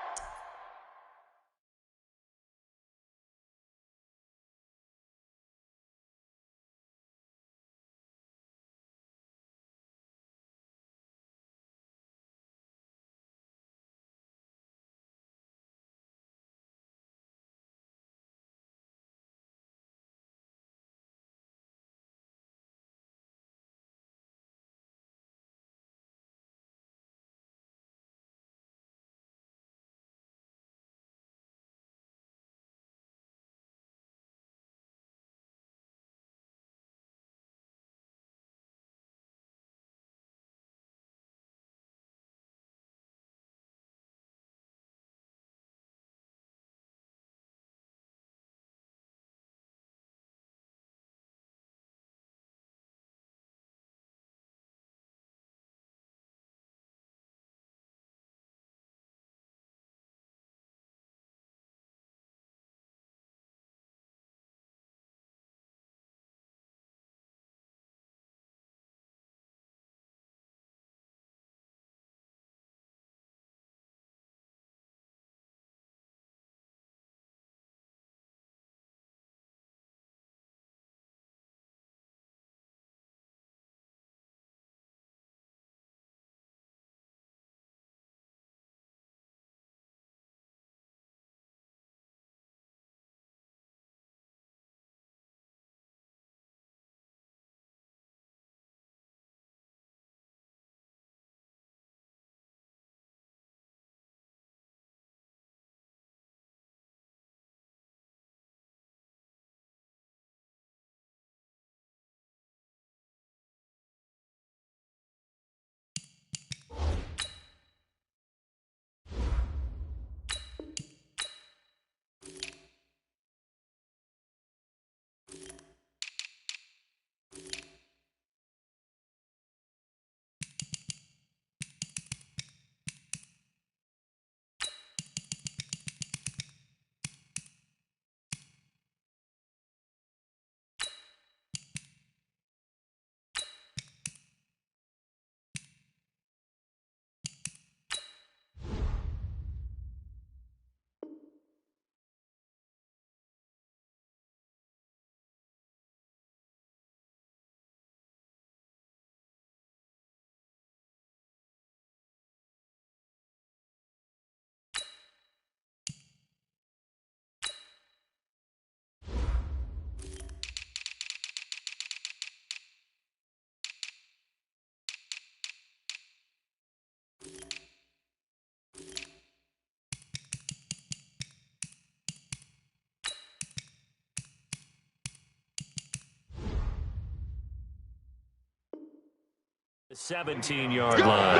The 17-yard line.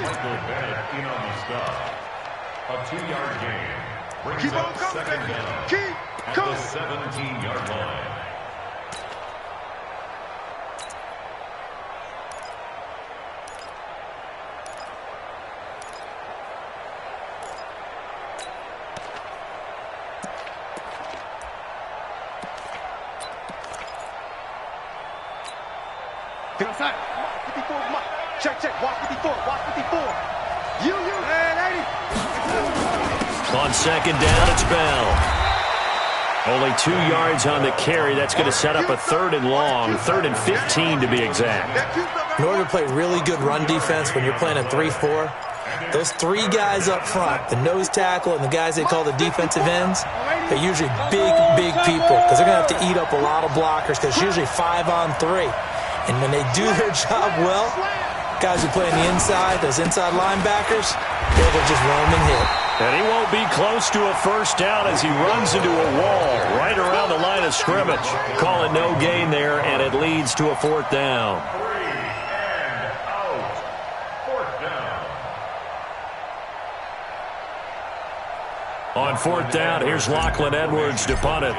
Michael Bennett in on the stop. A 2-yard gain. Brings up second down at the 17-yard line. Check, watch 54, watch 54. Hey, 80. On second down, it's Bell. Only 2 yards on the carry. That's going to set up a 3rd and long, 3rd and 15 to be exact. In order to play really good run defense when you're playing a 3-4, those 3 guys up front, the nose tackle and the guys they call the defensive ends, they're usually big people because they're going to have to eat up a lot of blockers because it's usually 5 on 3. And when they do their job well, guys who play on the inside, those inside linebackers, they'll just roam and hit. And he won't be close to a first down as he runs into a wall right around the line of scrimmage. Call it no gain there, and it leads to a 4th down. 3 and out. 4th down. On 4th down, here's Lachlan Edwards to punt it.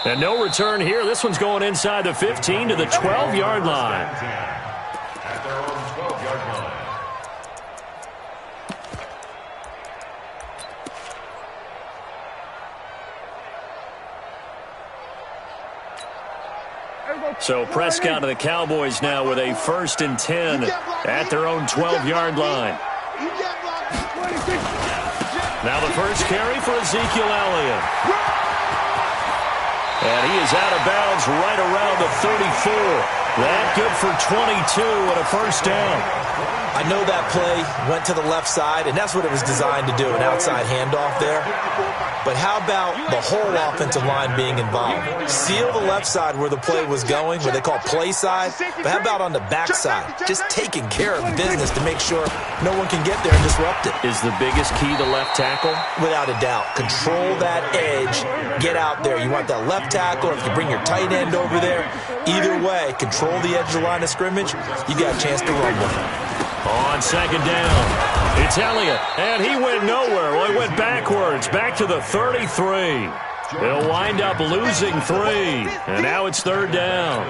And no return here. This one's going inside the 15 to the 12-yard line. At their own 12-yard line. So Prescott and the Cowboys now with a 1st and 10 at their own 12-yard line. Now the first carry for Ezekiel Elliott. And he is out of bounds right around the 34. That good for 22 and a first down. I know that play went to the left side, and that's what it was designed to do, an outside handoff there. But how about the whole offensive line being involved? Seal the left side where the play was going, what they call play side. But how about on the back side? Just taking care of business to make sure no one can get there and disrupt it. Is the biggest key the left tackle? Without a doubt. Control that edge. Get out there. You want that left tackle, or if you bring your tight end over there, either way, control the edge of the line of scrimmage, you got a chance to run with it. On second down, it's Elliott, and he went nowhere. Well, he went backwards, back to the 33. They'll wind up losing 3, and now it's 3rd down.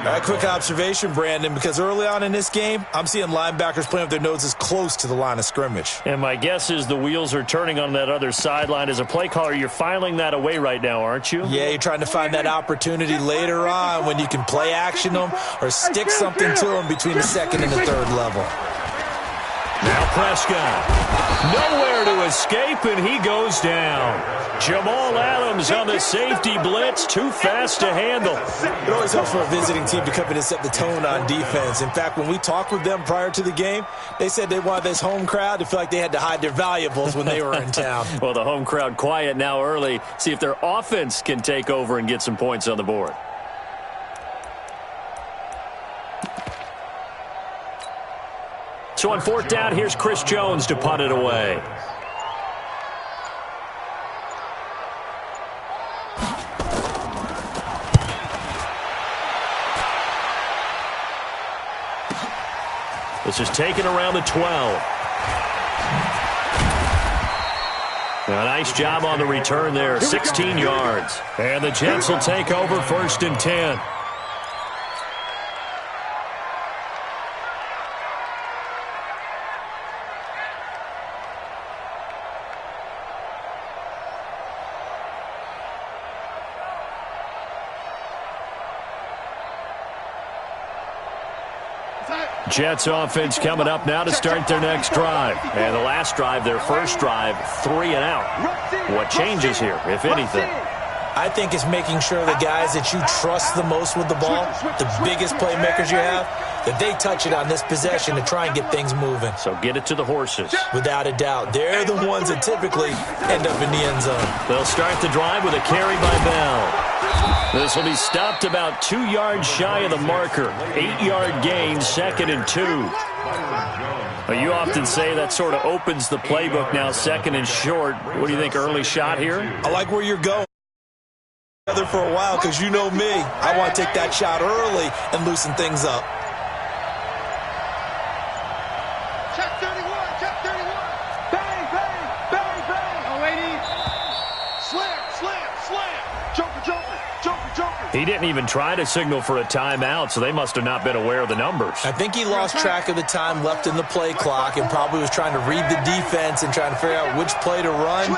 A quick observation, Brandon, because early on in this game, I'm seeing linebackers playing with their noses close to the line of scrimmage. And my guess is the wheels are turning on that other sideline. As a play caller, you're filing that away right now, aren't you? Yeah, you're trying to find that opportunity later on when you can play action them or stick something to them between the 2nd and the 3rd level. Now Prescott, nowhere to escape, and he goes down. Jamal Adams on the safety blitz, too fast to handle. It always helps for a visiting team to come in and set the tone on defense. In fact, when we talked with them prior to the game, they said they wanted this home crowd to feel like they had to hide their valuables when they were in town. Well, the home crowd quiet now early. See if their offense can take over and get some points on the board. So on 4th down, here's Chris Jones to punt it away. This is taken around the 12. A nice job on the return there, 16 yards. And the Jets will take over 1st and 10. Jets offense coming up now to start their next drive. And the last drive, their first drive, 3 and out. What changes here, if anything? I think it's making sure the guys that you trust the most with the ball, the biggest playmakers you have, that they touch it on this possession to try and get things moving. So get it to the horses. Without a doubt. They're the ones that typically end up in the end zone. They'll start the drive with a carry by Bell. This will be stopped about 2 yards shy of the marker. 8-yard gain, 2nd and 2. Well, you often say that sort of opens the playbook now, 2nd and short. What do you think, early shot here? I like where you're going. For a while, because you know me, I want to take that shot early and loosen things up. Check 31, check 31. Bang, bang, bang, bang. Oh, 80. Slam, slam, slam. Joker, joker, joker, joker. He didn't even try to signal for a timeout, so they must have not been aware of the numbers. I think he lost track of the time left in the play clock and probably was trying to read the defense and trying to figure out which play to run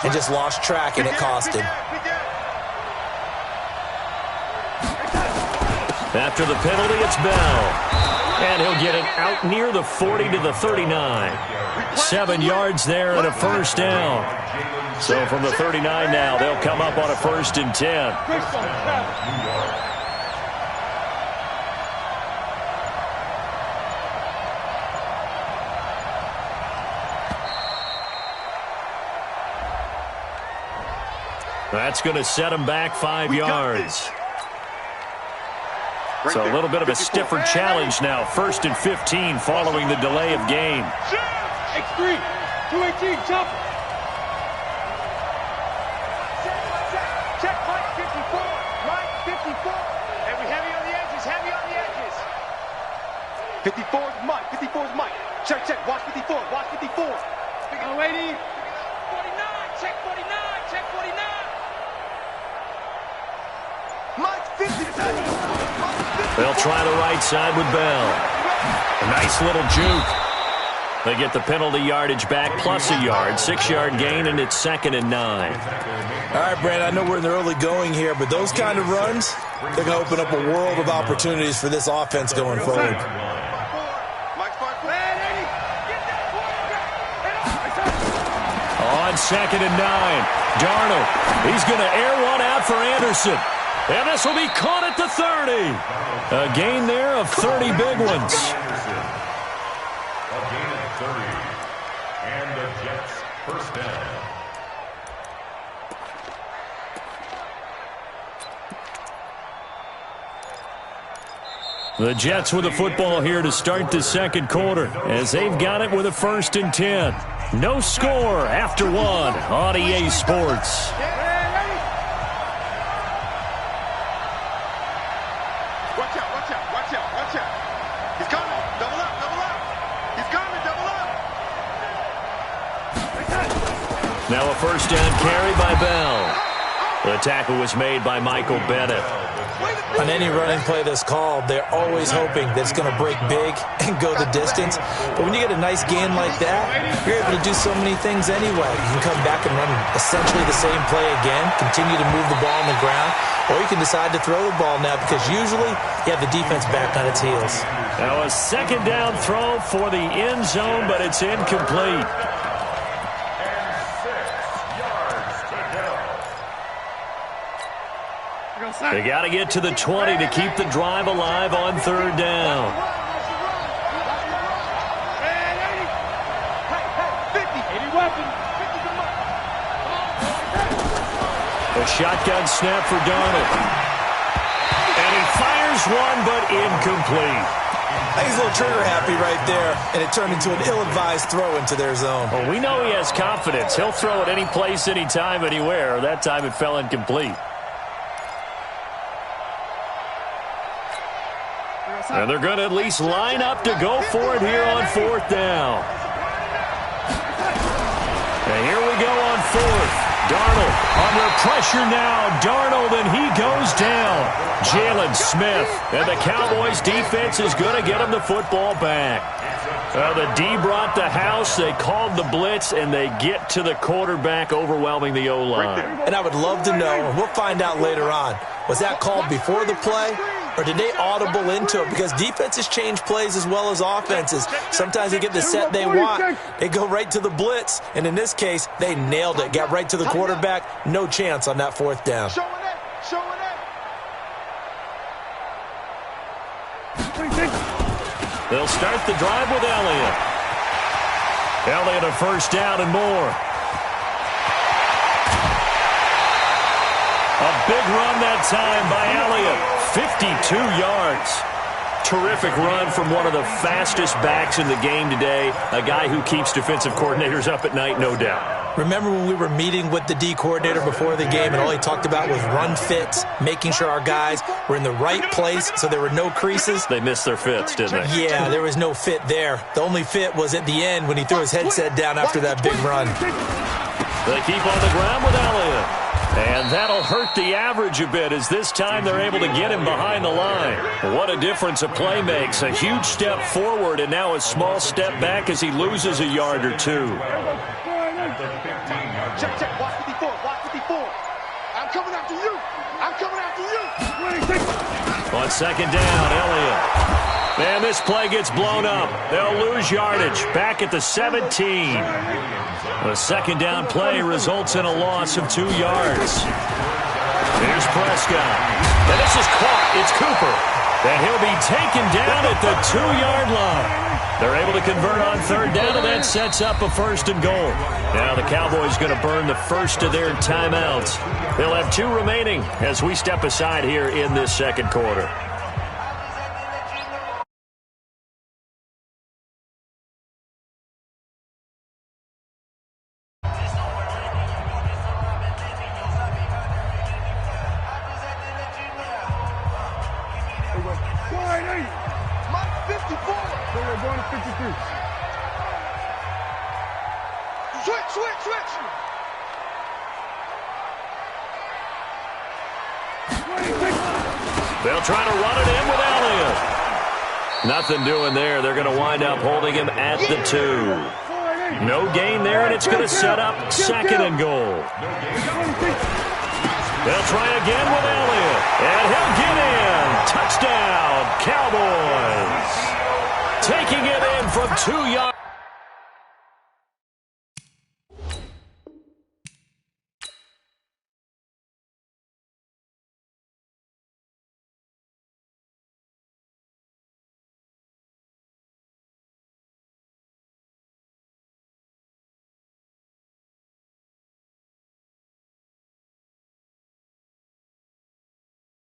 and just lost track, and it cost him. After the penalty, it's Bell. And he'll get it out near the 40 to the 39. 7 yards there and a first down. So from the 39 now, they'll come up on a 1st and 10. That's going to set him back 5 yards. So a little bit of a stiffer challenge now. 1st and 15 following the delay of game. X3, 218, jump. Check Mike 54. Mike 54. And we heavy on the edges, heavy on the edges. 54 is Mike, 54 is Mike. Check, check, watch 54, watch 54. Oh, lady. 49, check 49, check 49. Mike 50. They'll try the right side with Bell. A nice little juke. They get the penalty yardage back plus a yard. 6-yard gain, and it's 2nd and 9. All right, Brand, I know we're in the early going here, but those kind of runs, they're going to open up a world of opportunities for this offense going forward. On 2nd and 9, Darnold. He's going to air one out for Anderson. And this will be caught at the 30. A gain there of 30 big ones. A gain of 30. And the Jets first down. The Jets with the football here to start the 2nd quarter as they've got it with a 1st and 10. No score after 1 on EA Sports. Now a 1st down carry by Bell. The tackle was made by Michael Bennett. On any running play that's called, they're always hoping that it's going to break big and go the distance. But when you get a nice gain like that, you're able to do so many things anyway. You can come back and run essentially the same play again, continue to move the ball on the ground, or you can decide to throw the ball now because usually you have the defense back on its heels. Now a 2nd down throw for the end zone, but it's incomplete. They got to get to the 20 to keep the drive alive on 3rd down. A shotgun snap for Darnold. And he fires one, but incomplete. I think he's a little trigger happy right there, and it turned into an ill-advised throw into their zone. Well, we know he has confidence. He'll throw it any place, anytime, anywhere. That time it fell incomplete. And they're going to at least line up to go for it here on 4th down. And here we go on 4th. Darnold under pressure now. Darnold, and he goes down. Jalen Smith. And the Cowboys defense is going to get him the football back. The D brought the house. They called the blitz, and they get to the quarterback, overwhelming the O-line. And I would love to know, and we'll find out later on, was that called before the play? Or did they audible into it? Because defenses change plays as well as offenses. Sometimes they get the set they want. They go right to the blitz. And in this case, they nailed it. Got right to the quarterback. No chance on that 4th down. They'll start the drive with Elliott. Elliott a 1st down and more. A big run that time by Elliott. 52 yards. Terrific run from one of the fastest backs in the game today. A guy who keeps defensive coordinators up at night, no doubt. Remember when we were meeting with the D coordinator before the game and all he talked about was run fits, making sure our guys were in the right place so there were no creases? They missed their fits, didn't they? Yeah, there was no fit there. The only fit was at the end when he threw his headset down after that big run. They keep on the ground with Elliott. And that'll hurt the average a bit as this time they're able to get him behind the line. What a difference a play makes. A huge step forward and now a small step back as he loses a yard or two. Check, check. Watch 54. Watch 54. I'm coming after you. I'm coming after you. On second down, Elliott. And this play gets blown up. They'll lose yardage. Back at the 17. A second down play results in a loss of 2 yards. Here's Prescott. And this is caught. It's Cooper. And he'll be taken down at the 2-yard line. They're able to convert on third down, and that sets up a 1st and goal. Now the Cowboys going to burn the first of their timeouts. They'll have 2 remaining as we step aside here in this second quarter. They'll try to run it in with Elliott. Nothing doing there. They're going to wind up holding him at the 2. No gain there, and it's going to set up 2nd and goal. They'll try again with Elliott, and he'll get in. Touchdown, Cowboys. Taking it in from 2 yards.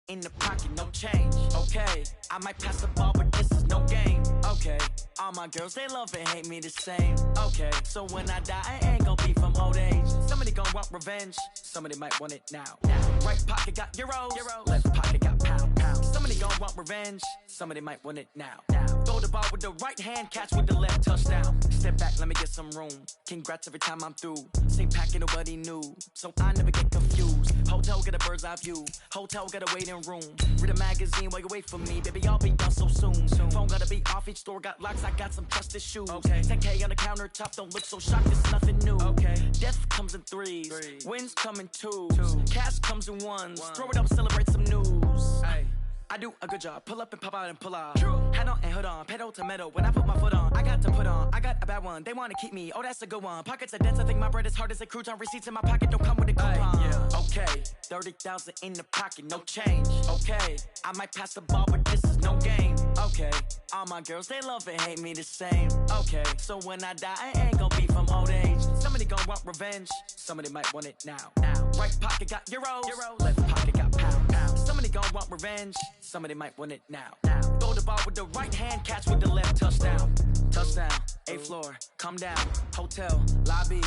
In the pocket, no change, okay. I might pass the ball, but this is no game, okay. All my girls, they love and hate me the same, okay. So when I die, I ain't gon' be from old age. Somebody gon' want revenge, somebody might want it now. Right pocket got euros, left pocket got pound. Somebody gon' want revenge, somebody might want it now. Throw the ball with the right hand, catch with the left, touchdown. Step back, let me get some room. Congrats every time I'm through. Same packet, nobody knew, so I never get confused. Hotel get a bird's eye view, hotel get a waiting room. Read a magazine while you wait for me, baby, I'll be done so soon. Phone gotta be off, each store got locks, I got some trusted shoes. 10K on the countertop, don't look so shocked, it's nothing new. Death comes in threes, wins come in twos, cash comes in ones. Throw it up, celebrate some news. I do a good job, pull up and pop out and pull out. Head on and hood on, pedal to metal. When I put my foot on, I got to put on. I got a bad one, they wanna keep me, oh that's a good one. Pockets are dense, I think my bread is hard as a crouton. Receipts in my pocket don't come with a coupon. Okay, 30,000 in the pocket, no change. Okay, I might pass the ball, but this is no game. Okay, all my girls, they love and hate me the same. Okay, so when I die, I ain't gon' be from old age. Somebody gon' want revenge, somebody might want it now. Right pocket got euros, left pocket got pound. Somebody gon' want revenge, somebody might want it now. Throw the ball with the right hand, catch with the left, touchdown. Touchdown, 8th floor, come down, hotel, lobby.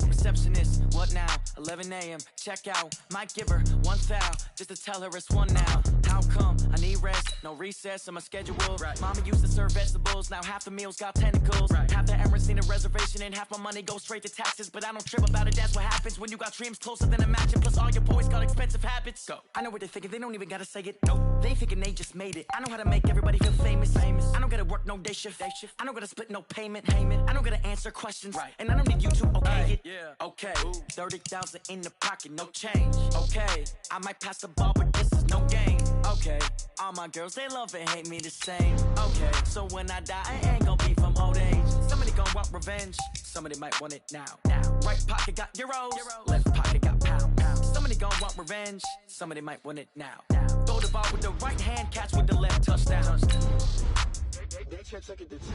Receptionist, what now? 11 a.m., check out. Might give her 1 foul, just to tell her it's 1 now. How come? I need rest, no recess in my schedule. Mama used to serve vegetables, now half the meals got tentacles. Half the Emirates need a reservation and half my money goes straight to taxes. But I don't trip about it, that's what happens when you got dreams closer than a match. Plus all your boys got expensive habits. Go. I know what they're thinking, they don't even gotta say it. Nope. They thinking they just made it. I know how to make everybody feel famous. I don't gotta work no day shift. I don't gotta split no payment. I don't gotta answer questions. And I don't need you to okay it. Okay, 30,000 in the pocket, no change. Okay, I might pass the ball, but this is no game. Okay, all my girls, they love and hate me the same. Okay, so when I die, I ain't gon' be from old age. Somebody gon' want revenge, somebody might want it now. Right pocket got euros, left pocket got pound. Somebody gon' want revenge, somebody might want it now. Throw the ball with the right hand, catch with the left, touchdown. They can't take it to 10.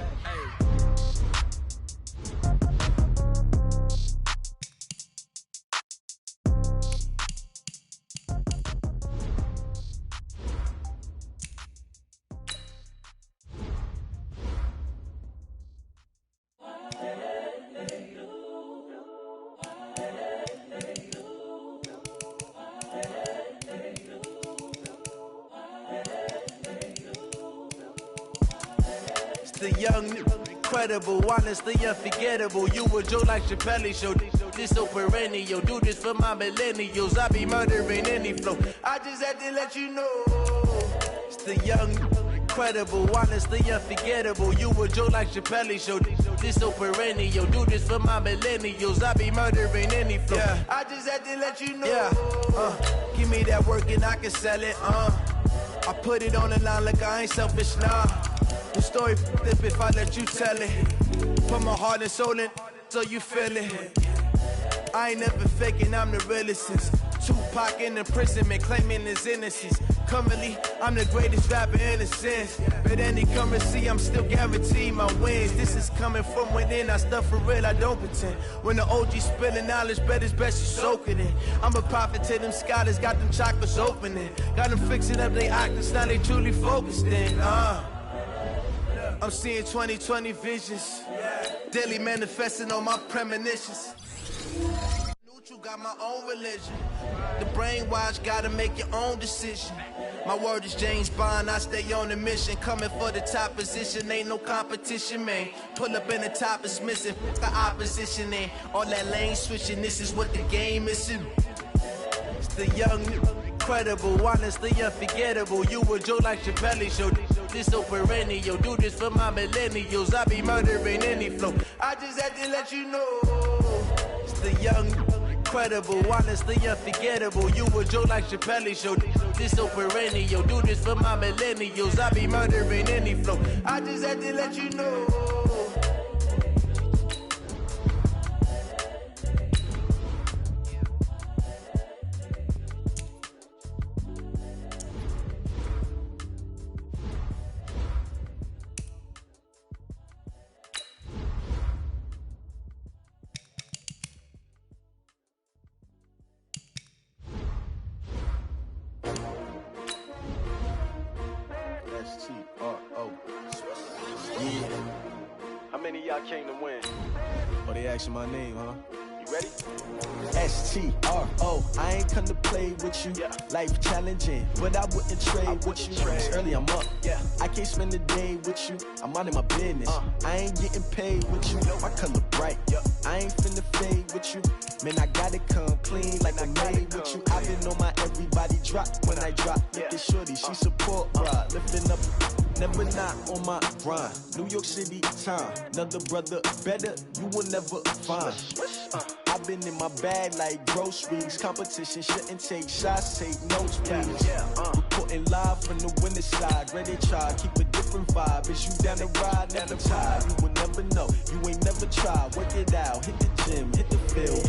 The young, incredible, honestly unforgettable. You were Joe like Chappelle show. this so perennial. Do this for my millennials. I be murdering any flow. I just had to let you know. It's the young, incredible, honestly unforgettable. You a Joe like Chappelle show. This so perennial. Do this for my millennials. I be murdering any flow. Yeah. I just had to let you know. Yeah. Give me that work and I can sell it. I put it on the line like I ain't selfish, nah. The story flip if I let you tell it. Put my heart and soul in so you feel it. I ain't never faking, I'm the realest since Tupac in imprisonment, claiming his innocence. Currently, I'm the greatest rapper in a sense. But any currency, I'm still guaranteed my wins. This is coming from within, I stuff for real, I don't pretend. When the OG spilling knowledge, bet it's best you soak it in. I'm a prophet to them scholars, got them chakras opening. Got them fixing up they octaves, now they truly focused in. I'm seeing 2020 visions, daily manifesting on my premonitions. You got my own religion. The brainwash gotta make your own decision. My word is James Bond, I stay on a mission. Coming for the top position, ain't no competition, man. Pull up in the top is missing, the opposition ain't. All that lane switching, this is what the game is. It's the young, incredible, honestly unforgettable. You a Joe like Chappelle show. This so perennial. Do this for my millennials. I be murdering any flow. I just had to let you know. It's the young, incredible, honestly unforgettable. You a Joe like Chappelle show. This so perennial. Do this for my millennials. I be murdering any flow. I just had to let you know. How many of y'all came to win? Oh, they asking my name, huh? You ready? S-T-R-O, I ain't come to play with you. Life challenging, but I wouldn't trade with you. It's early, I'm up. I can't spend a day with you. I'm out of my business. I ain't getting paid with you. My color bright. I ain't finna fade with you. Man, I gotta come clean like I made with you. I've been on my everybody drop when I drop. Look at shorty, she support ride. Lifting up, never not on my grind. New York City time, another brother better, you will never find. I've been in my bag like groceries. Competition shouldn't take shots, take notes, please. Reporting live from the winning side. Ready to try, keep a different vibe. Is you down the ride, never tired. You will never know, you ain't never tried. Work it out, hit the gym, hit the field.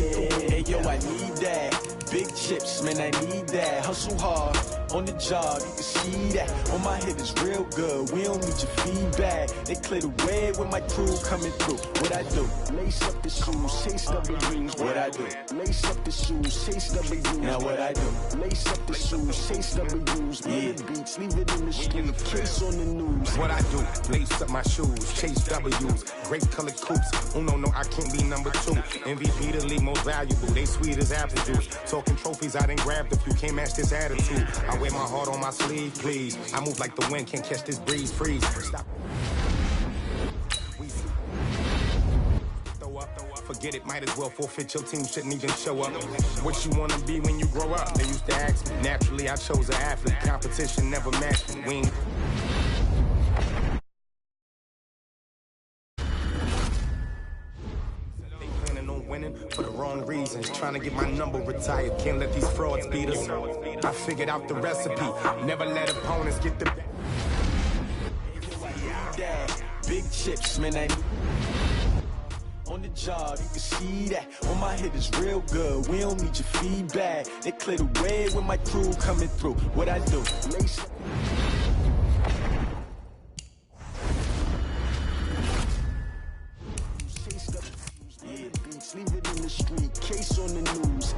Hey yo, I need that. Big chips, man, I need that. Hustle hard, on the job, you can see that. On my head is real good, we don't need your feedback. They clear the way with my crew coming through. What I do? Lace up the shoes, chase double dreams. What I do? Lace up the shoes, chase double dreams. Now what I do? Lace up the shoes, chase double dreams. Beats, leave it in the street, case on the news. What I do? Lace up my shoes, chase W's. Great colored coops. No, I can't be number 2. MVP the league most valuable. They sweet as apple juice. Talking trophies, I done grabbed a few. Can't match this attitude. I wear my heart on my sleeve, please. I move like the wind, can't catch this breeze. Freeze. Stop. Forget it, might as well forfeit. Your team shouldn't even show up. What you wanna be when you grow up? They used to ask me. Naturally, I chose an athlete. Competition never matched me. We ain't winning for the wrong reasons. Trying to get my number retired. Can't let these frauds beat us. I figured out the recipe. Never let opponents get the big chips, man. I on the job, you can see that. On my head is real good. We don't need your feedback. They clear the way with my crew coming through. What I do? Lace up. Leave it in the street, case on the news.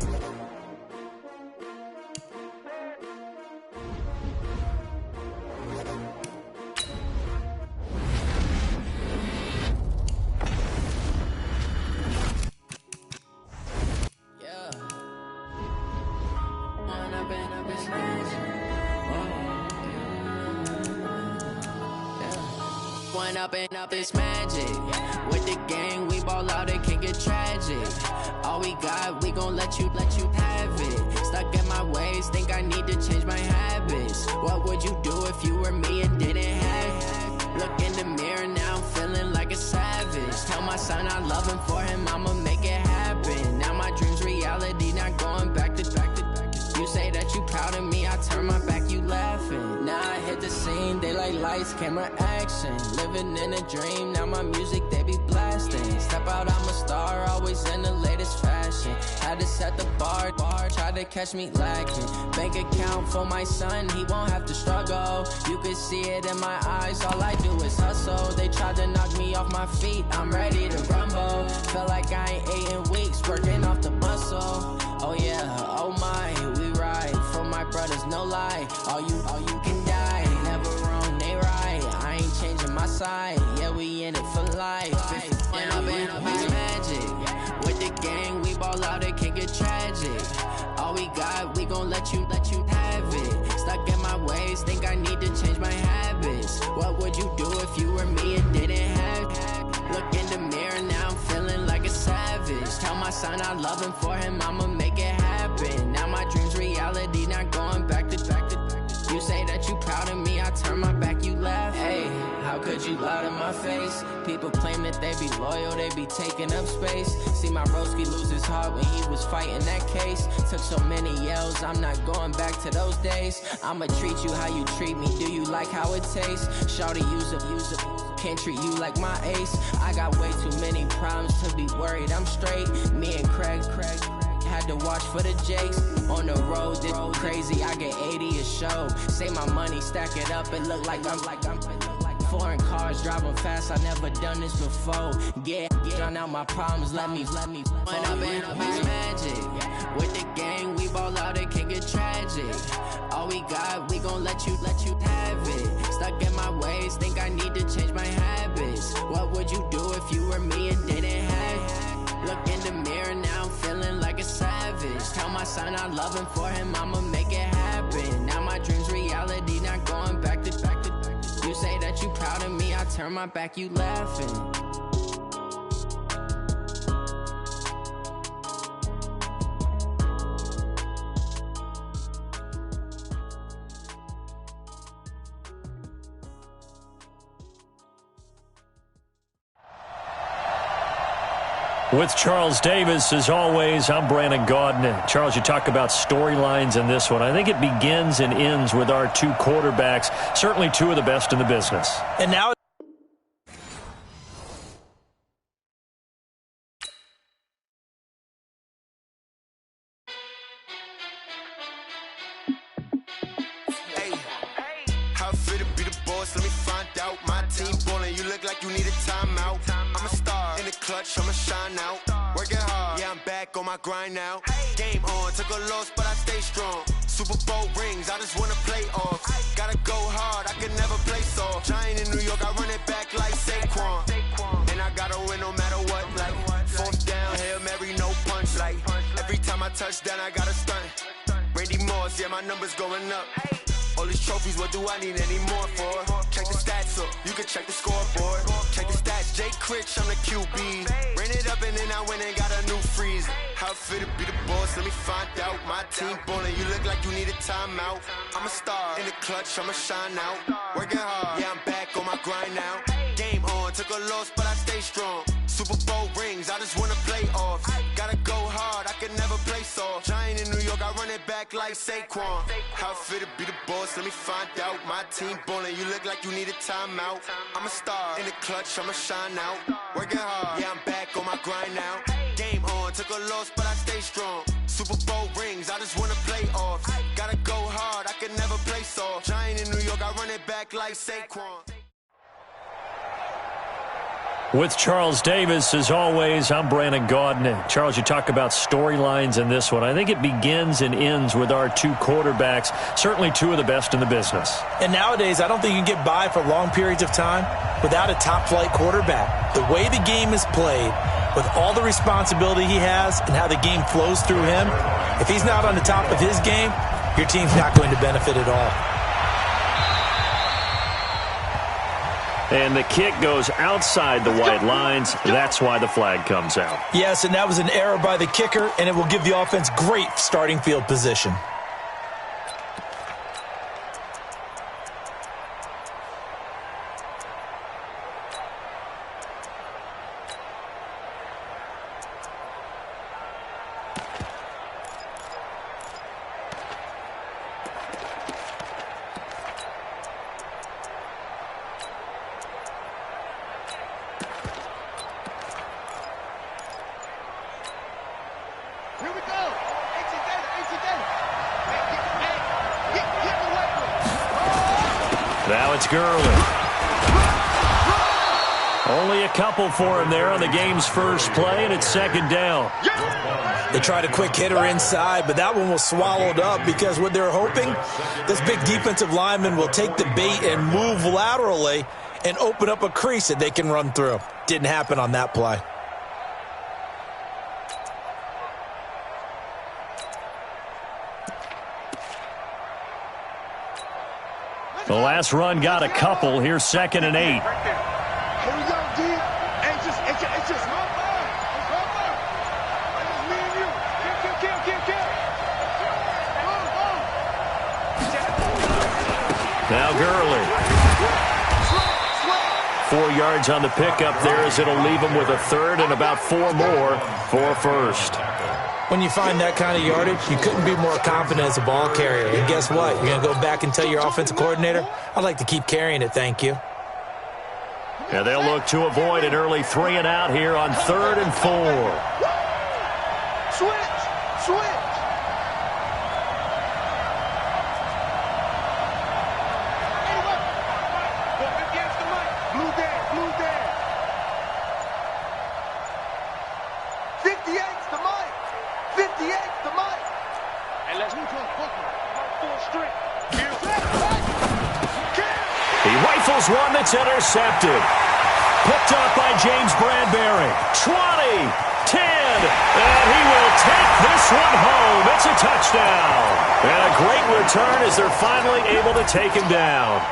Up and up, it's magic. With the gang, we ball out, it can get tragic. All we got, we gon' let you have it. Stuck in my ways, think I need to change my habits. What would you do if you were me and didn't have it? Look in the mirror now, I'm feeling like a savage. Tell my son I love him, for him I'ma make it happen. Now my dream's reality, not going back to. You say that you proud of me, I turn my back, you laughing. Now I hit the scene, they like lights, camera, action. Living in a dream, now my music, they be blasting. Step out, I'm a star, always in the latest fashion. Had to set the bar, try to catch me lacking. Bank account for my son, he won't have to struggle. You can see it in my eyes, all I do is hustle. They tried to knock me off my feet, I'm ready to rumble. Felt like I ain't ate in weeks, working off the muscle. Oh yeah, oh my, we ride for my brothers, no lie. All you can die, never wrong, they right. I ain't changing my side, yeah, we in it for life. When up in magic, with the gang, we ball out, it can get tragic. All we got, we gon' let you have it. Stuck in my ways, think I need to change my habits. What would you do if you were me and didn't have it? Look in the mirror, now I'm feeling like a savage. Tell my son I love him, for him I'ma make it happen. Now my dream's reality, not going back to. You say that you proud of me, I turn my back, you laugh. Hey, how could you lie to my face? People claim that they be loyal, they be taking up space. See my broski lose his heart when he was fighting that case. Took so many yells, I'm not going back to those days. I'ma treat you how you treat me, do you like how it tastes? Shawty, use it, can't treat you like my ace. I got way too many problems to be worried, I'm straight. Me and Craig had to watch for the Jakes. On the road, did crazy, I get 80 a show. Say my money, stack it up, it look like I'm foreign cars, driving fast, I never done this before. Get drown out my problems, let me When up in magic, with the gang, we ball out, it can get tragic. All we got, we gon' let you have it. Stuck in my ways, think I need to change my habits. What would you do if you were me and didn't have it? Look in the mirror, now I'm feeling like a savage. Tell my son I love him, for him I'ma make it happen. Now my dream's reality, not going back to. You say that you proud of me, I turn my back, you laughing. With Charles Davis, as always, I'm Brandon Gaudin. Charles, you talk about storylines in this one. I think it begins and ends with our two quarterbacks, certainly two of the best in the business. And now how fit to be the boss, let me find out. My team ballin', you look like you need a timeout. I'm a star in the clutch, I'ma shine out. Working hard, yeah, I'm back on my grind now. Game on, took a loss, but I stay strong. Super Bowl rings, I just wanna play off. Gotta go hard, I can never play soft. Giant in New York, I run it back like Saquon. And I gotta win no matter what, like fourth down, Hail Mary, no punch. Like every time I touch down, I gotta stunt. Randy Moss, yeah, my numbers going up. All these trophies, what do I need any more for? Check the stats up, you can check the scoreboard. Check the stats, Jake Critch, I'm the QB. Ran it up and then I went and got a new freeze. How fit to be the boss, let me find out. My team ballin', you look like you need a timeout. I'm a star in the clutch, I'ma shine out. Working hard, yeah, I'm back on my grind now. Game on, took a loss, but I stay strong. Super Bowl rings, I just wanna play off. Gotta go hard, I can never play soft. Giant in New York, I run it back like Saquon. How fit to be the boss, let me find out. My team ballin', you look like you need a timeout. I'm a star in the clutch, I'ma shine out. Working hard, yeah, I'm back on my grind now. Game on, took a loss, but I stay strong. Super Bowl rings, I just wanna play off. Gotta go hard, I can never play soft. Giant in New York, I run it back like Saquon. With Charles Davis, as always, I'm Brandon Gaudin. Charles, you talk about storylines in this one. I think it begins and ends with our two quarterbacks, certainly two of the best in the business. And nowadays, I don't think you can get by for long periods of time without a top-flight quarterback. The way the game is played, with all the responsibility he has and how the game flows through him, if he's not on the top of his game, your team's not going to benefit at all. And the kick goes outside the white lines. That's why the flag comes out. Yes, and that was an error by the kicker, and it will give the offense great starting field position. Now it's Gurley. Only a couple for him there on the game's first play, and it's second down. They tried a quick hitter inside, but that one was swallowed up because what they're hoping, this big defensive lineman will take the bait and move laterally and open up a crease that they can run through. Didn't happen on that play. The last run got a couple. Here's 2nd and 8. Here we go, D. It's just my ball. It's my ball. It's me and you. Kill. Now Gurley. 4 yards on the pickup there as it'll leave him with a third and about 4 more for first. When you find that kind of yardage, you couldn't be more confident as a ball carrier. And guess what? You're going to go back and tell your offensive coordinator, I'd like to keep carrying it, thank you. And they'll look to avoid an early 3 and out here on 3rd and 4. Switch. Blue there. 58's the mic. 58's the mic. And let's move to a football. 4 straight. He rifles one that's intercepted. Picked up by James Bradbury. 20, 10, and he will take this one home. It's a touchdown. And a great return as they're finally able to take him down.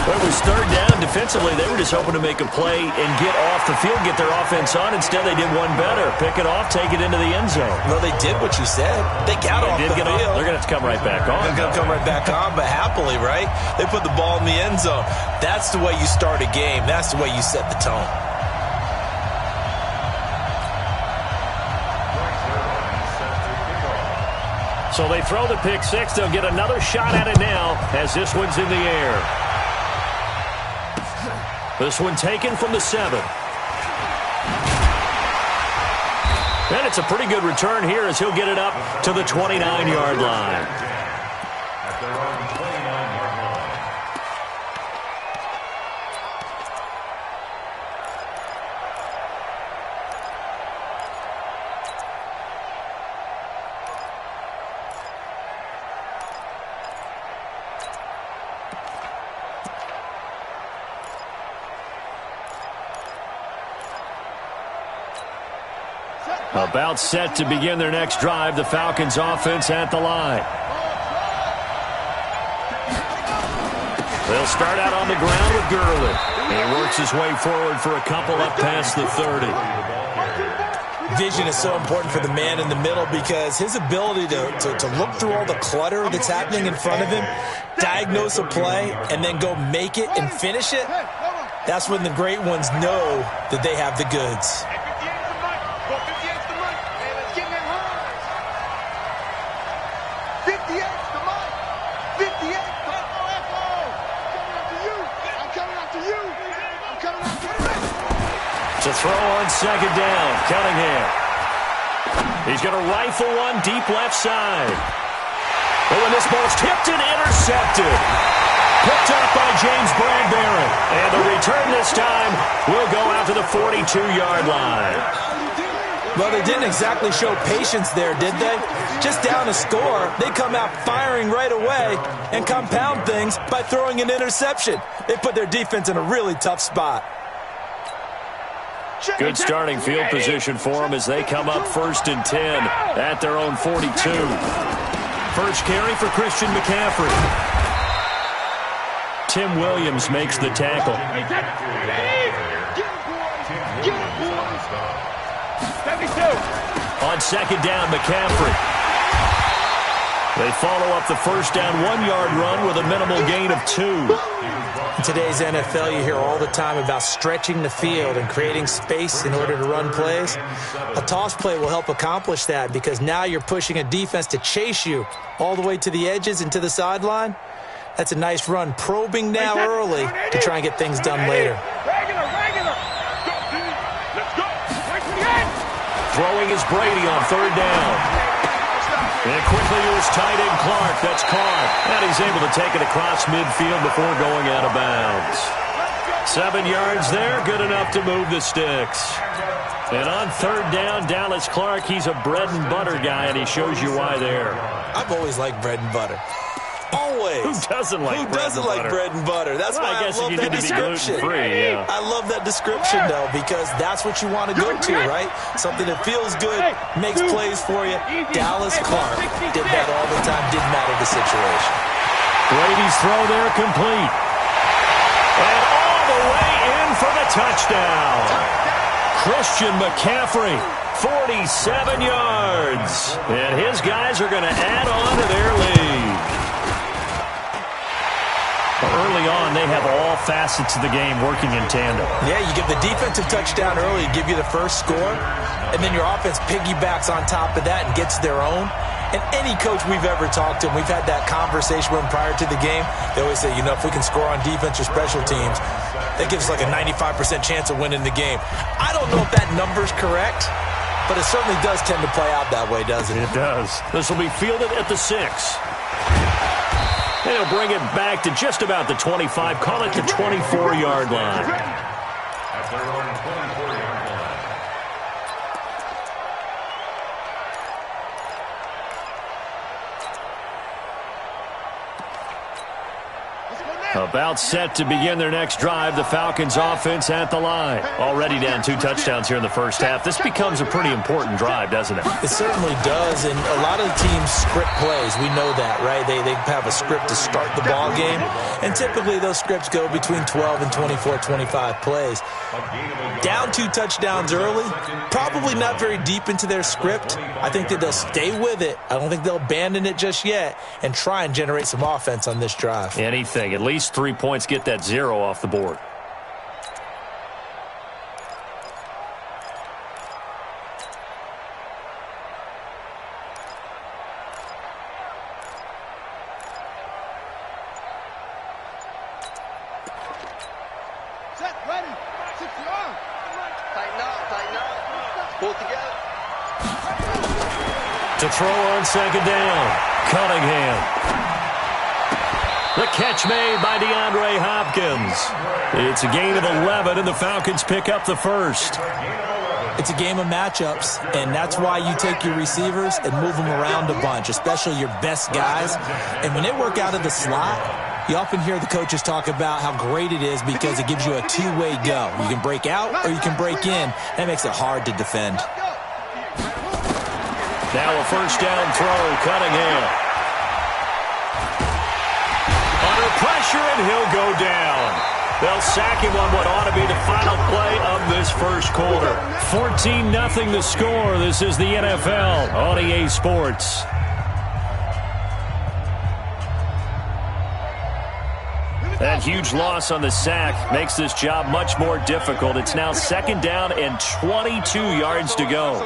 Well, it was 3rd down. Defensively, they were just hoping to make a play and get off the field, get their offense on. Instead, they did one better. Pick it off, take it into the end zone. Well, they did what you said. They got off the field. They're going to have to come right back on. They're going to come right back on, but happily, right? They put the ball in the end zone. That's the way you start a game. That's the way you set the tone. So they throw the pick 6. They'll get another shot at it now as this one's in the air. This one taken from the 7. And it's a pretty good return here as he'll get it up to the 29-yard line. At their own 29-yard line. About set to begin their next drive, the Falcons offense at the line. They'll start out on the ground with Gurley. He works his way forward for a couple up past the 30. Vision is so important for the man in the middle because his ability to look through all the clutter that's happening in front of him, diagnose a play, and then go make it and finish it, that's when the great ones know that they have the goods. To throw on 2nd down, Cunningham. He's going to rifle one deep left side. Oh, and this ball's tipped and intercepted. Picked up by James Bradbury. And the return this time will go out to the 42-yard line. Well, they didn't exactly show patience there, did they? Just down a score, they come out firing right away and compound things by throwing an interception. They put their defense in a really tough spot. Good starting field position for them as they come up 1st and 10 at their own 42. First carry for Christian McCaffrey. Tim Williams makes the tackle. On second down, McCaffrey. They follow up the first down 1-yard run with a minimal gain of 2. In today's NFL, you hear all the time about stretching the field and creating space in order to run plays. A toss play will help accomplish that because now you're pushing a defense to chase you all the way to the edges and to the sideline. That's a nice run, probing now early to try and get things done later. Throwing is Brady on third down. And quickly to his tight end, Clark. That's caught. And he's able to take it across midfield before going out of bounds. 7 yards there, good enough to move the sticks. And on third down, Dallas Clark, he's a bread and butter guy, and he shows you why there. I've always liked bread and butter. Always. Who doesn't like bread and butter? That's why I love that description. Yeah. I love that description, though, because that's what you want to go to, right? Something that feels good, makes plays for you. Dallas Clark did that all the time, didn't matter the situation. Brady's throw there complete. And all the way in for the touchdown. Christian McCaffrey, 47 yards. And his guys are going to add on to their lead. Early on, they have all facets of the game working in tandem. Yeah, you give the defensive touchdown early, give you the first score, and then your offense piggybacks on top of that and gets their own. And any coach we've ever talked to, and we've had that conversation with them prior to the game, they always say, if we can score on defense or special teams, that gives us like a 95% chance of winning the game. I don't know if that number's correct, but it certainly does tend to play out that way, doesn't it? It does. This will be fielded at the 6. They'll bring it back to just about the 25. Call it the 24-yard line. At their own 24-yard line. About set to begin their next drive. The Falcons offense at the line. Already down 2 touchdowns here in the first half. This becomes a pretty important drive, doesn't it? It certainly does, and a lot of the teams script plays. We know that, right? They have a script to start the ball game, and typically those scripts go between 12 and 24, 25 plays. Down 2 touchdowns early, probably not very deep into their script. I think that they'll stay with it. I don't think they'll abandon it just yet and try and generate some offense on this drive. Anything. At least 3 points, get that 0 off the board. Set, ready, 60 on. Tighten up. Pull together. To throw on second down, Cunningham. The catch made by DeAndre Hopkins. It's a gain of 11, and the Falcons pick up the first. It's a game of matchups, and that's why you take your receivers and move them around a bunch, especially your best guys. And when they work out of the slot, you often hear the coaches talk about how great it is because it gives you a two-way go. You can break out or you can break in. That makes it hard to defend. Now a first down throw, Cunningham. Under pressure, and he'll go down. They'll sack him on what ought to be the final play of this first quarter. 14-0 the score. This is the NFL on EA Sports. That huge loss on the sack makes this job much more difficult. It's now second down and 22 yards to go.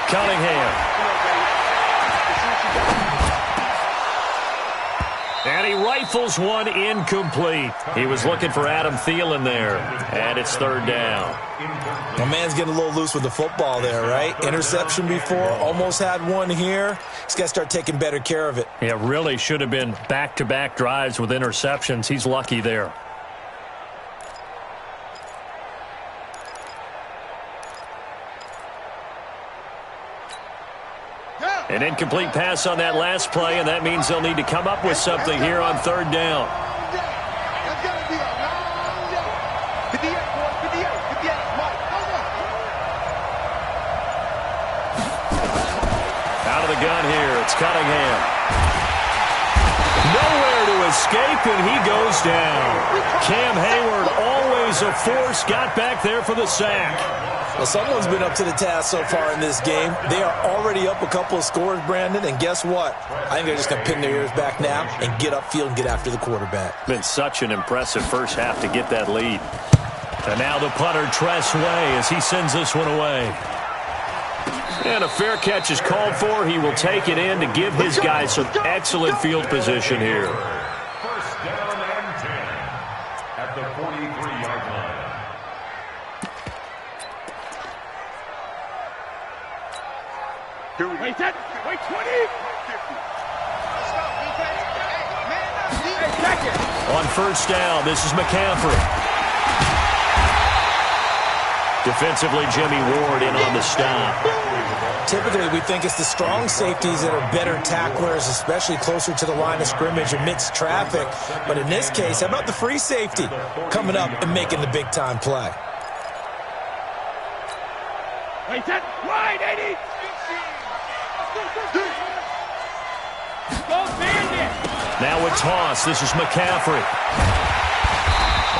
Cunningham. And he rifles one incomplete. He was looking for Adam Thielen there. And it's third down. My man's getting a little loose with the football there, right? Interception before, almost had one here. He's got to start taking better care of it. Yeah, really should have been back-to-back drives with interceptions. He's lucky there. An incomplete pass on that last play, and that means they'll need to come up with something here on third down. Out of the gun here, it's Cunningham. escape, and he goes down. Cam Hayward, always a force, got back there for the sack. Well, someone's been up to the task so far in this game. They are already up a couple of scores, Brandon, and guess what? I think they're just going to pin their ears back now and get upfield and get after the quarterback. Been such an impressive first half to get that lead. And now the punter, Tress Way, as he sends this one away. And a fair catch is called for. He will take it in to give his guys some excellent field position here. First down and 10 at the 43-yard line. Wait, 10. Wait, 20. On first down, this is McCaffrey. Defensively, Jimmy Ward in on the stop. Typically, we think it's the strong safeties that are better tacklers, especially closer to the line of scrimmage amidst traffic. But in this case, how about the free safety coming up and making the big-time play? Wait, 10. Wide, 80. Now a toss. This is McCaffrey.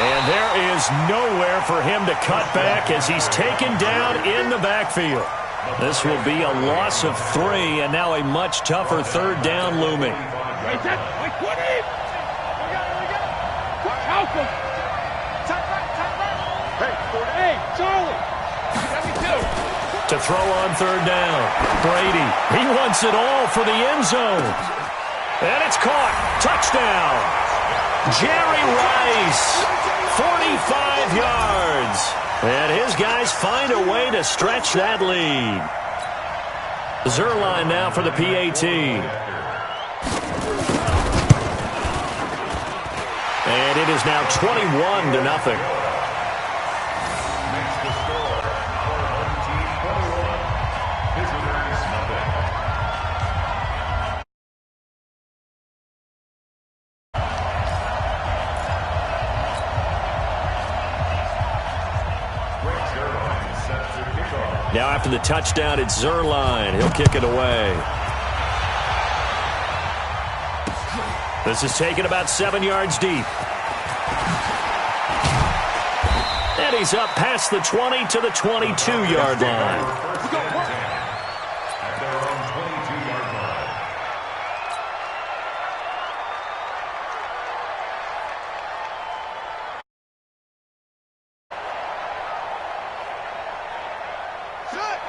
And there is nowhere for him to cut back as he's taken down in the backfield. This will be a loss of 3, and now a much tougher third down looming. Wait, 10. Wait, 20. Hey, Charlie. To throw on third down. Brady. He wants it all for the end zone. And it's caught. Touchdown. Jerry Rice. 45 yards. And his guys find a way to stretch that lead. Zerline now for the PAT. And it is now 21-0. Now after the touchdown, it's Zerline. He'll kick it away. This is taken about 7 yards deep. And he's up past the 20 to the 22-yard line.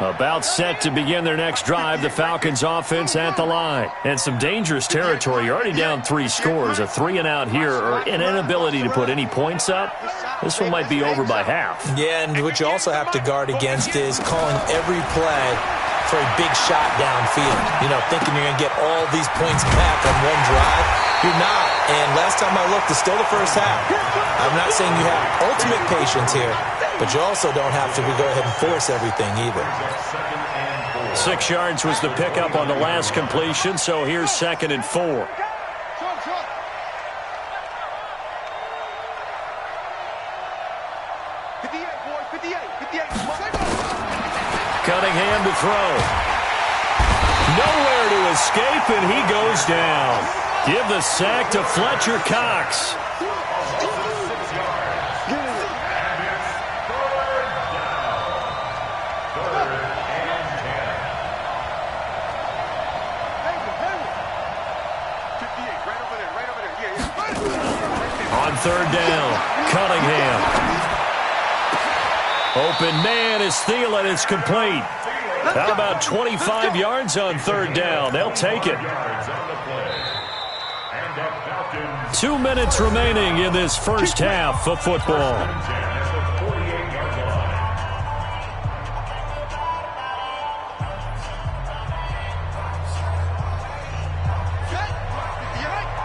About set to begin their next drive, the Falcons offense at the line. And some dangerous territory. You're already down 3 scores. A 3-and-out here, or an inability to put any points up. This one might be over by half. Yeah, and what you also have to guard against is calling every play for a big shot downfield. You know, thinking you're going to get all these points back on one drive. You're not. And last time I looked, it's still the first half. I'm not saying you have ultimate patience here, but you also don't have to go ahead and force everything either. 6 yards was the pickup on the last completion, so here's 2nd and 4. Cunningham to throw. Nowhere to escape, and he goes down. Give the sack to Fletcher Cox. On third down, Cunningham. Open man is Thielen. It's complete. How about 25 yards on third down? They'll take it. 2 minutes remaining in this first half of football.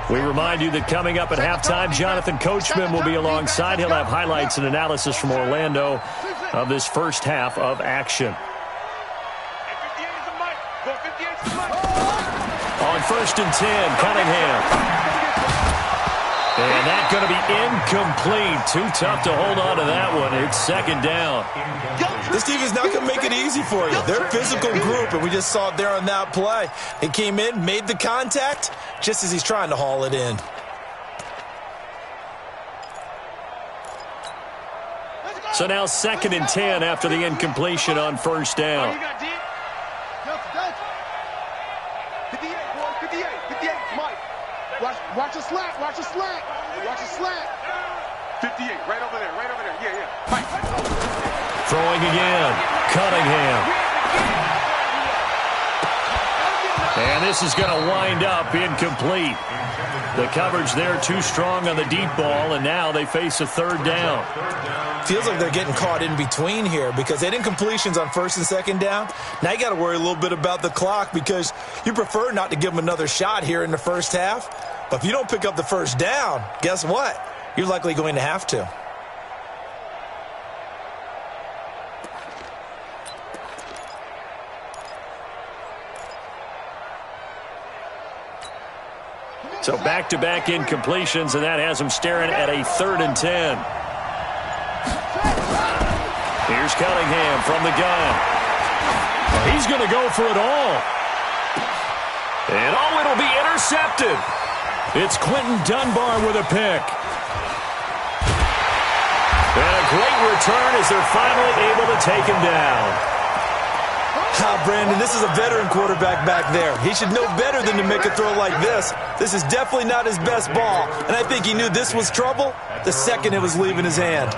We remind you that coming up at halftime, Jonathan Coachman will be alongside. He'll have highlights and analysis from Orlando of this first half of action. On 1st and 10, Cunningham. And that's going to be incomplete. Too tough to hold on to that one. It's 2nd down. This team is not going to make it easy for you. They're a physical group, and we just saw it there on that play. He came in, made the contact, just as he's trying to haul it in. So now 2nd and 10 after the incompletion on first down. 58, boy, 58, 58, Mike. Watch the slant, watch the slant, watch the slant. 58, right over there, yeah. Mike. Throwing again, Cunningham. And this is going to wind up incomplete. The coverage there too strong on the deep ball, and now they face a 3rd down. Feels like they're getting caught in between here because they had incompletions on 1st and 2nd down. Now you got to worry a little bit about the clock because you prefer not to give them another shot here in the first half. But if you don't pick up the 1st down, guess what? You're likely going to have to. So back-to-back incompletions, and that has them staring at a 3rd and 10. Here's Cunningham from the gun. He's going to go for it all. And it'll be intercepted. It's Quentin Dunbar with a pick. And a great return as they're finally able to take him down. Brandon, this is a veteran quarterback back there. He should know better than to make a throw like this. This is definitely not his best ball, and I think he knew this was trouble the second it was leaving his hand.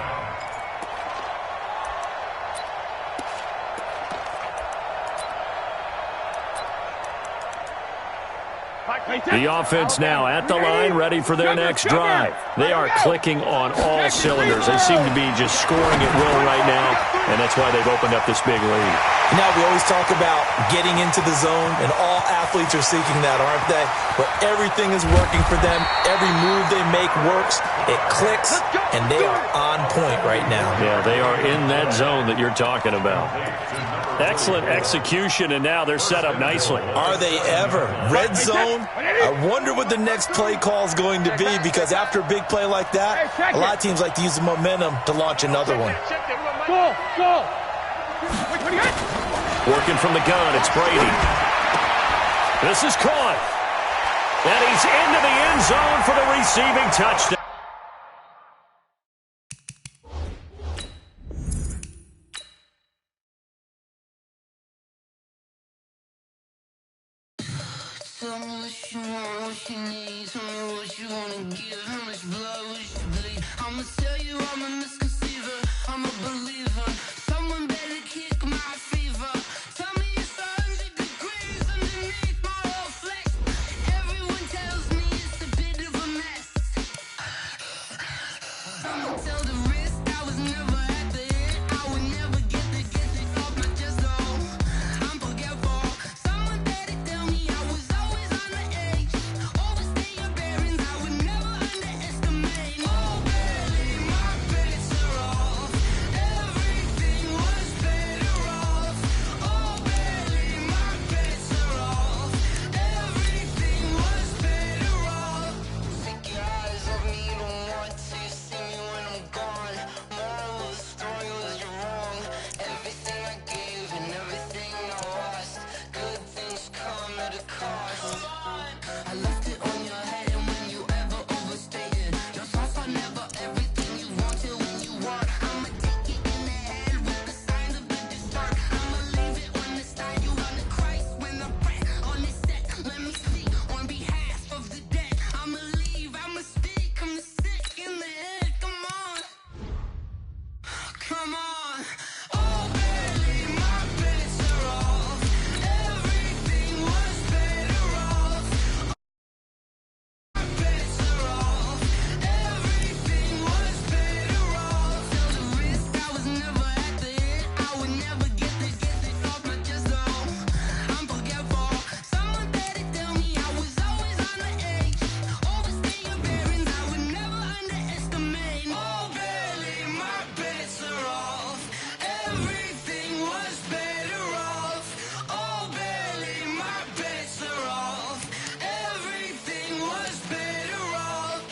The offense now at the line, ready for their next drive. They are clicking on all cylinders. They seem to be just scoring at will right now, and that's why they've opened up this big lead. Now we always talk about getting into the zone, and all athletes are seeking that, aren't they? Where everything is working for them, every move they make works, it clicks, and they are on point right now. Yeah, they are in that zone that you're talking about. Excellent execution, and now they're set up nicely. Are they ever? Red zone? I wonder what the next play call is going to be, because after a big play like that, a lot of teams like to use the momentum to launch another one. Go! Working from the gun, it's Brady. This is caught. And he's into the end zone for the receiving touchdown. Tell me what you want, what you need. Tell me what you wanna give. How much blood would you bleed? I'ma tell you I'm a misconceiver. I'm a believer. Someone better kick my fever. Tell me it's 100 degrees underneath my whole flesh. Everyone tells me it's a bit of a mess. I'ma tell the risk I was never at the end. I would never get it off my chest though. I'm forgetful. Someone better tell me I was always on the edge. Overstay your bearings, I would never underestimate. Oh baby, my bets are off. Everything was better off. Oh baby, my bets are off. Everything was better off. Take your eyes off me, don't want to see me when I'm gone. Moral of the story was you're wrong. Everything I gave and everything I lost. Good things come at a cost. I left it on your head, and when you ever overstated your thoughts are never everything you wanted when you want. I'ma take it in the head with the signs of the dessert. I'ma leave it on the side. You on the Christ when I pray on this set. Let me speak on behalf of the dead. I'ma leave, I'ma speak. I'm sick in the head. Come on. Come on. Oh baby, my bets are off. Everything was better off. My bets are off. Everything was better off. Tell the risk I was never at the end. I would never get it off my chest though. I'm forgetful. Someone better tell me I was always on the edge. Overstay your bearings, I would never underestimate. Oh baby, my bets are off. Everything was better off. Oh baby, my bets are off. Everything was better off.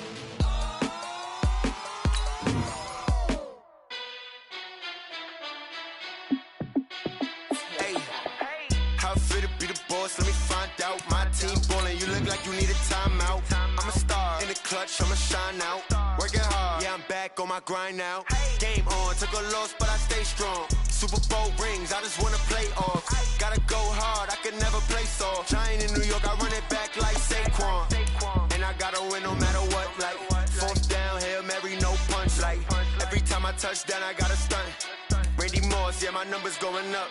Hey, how it feel to be the boss? Let me find out. My team ballin', you look like you need a timeout. I'm a star in the clutch, I'ma shine out. Working hard, yeah, I'm back back on my grind now. Game on, took a loss, but I stay strong. Super Bowl rings, I just wanna play off. Gotta go hard, I can never play soft. Giant in New York, I run it back like Saquon. And I gotta win no matter what, like fourth down, Hail Mary, no punch. Like every time I touch down, I gotta stunt. Randy Moss, yeah, my numbers going up.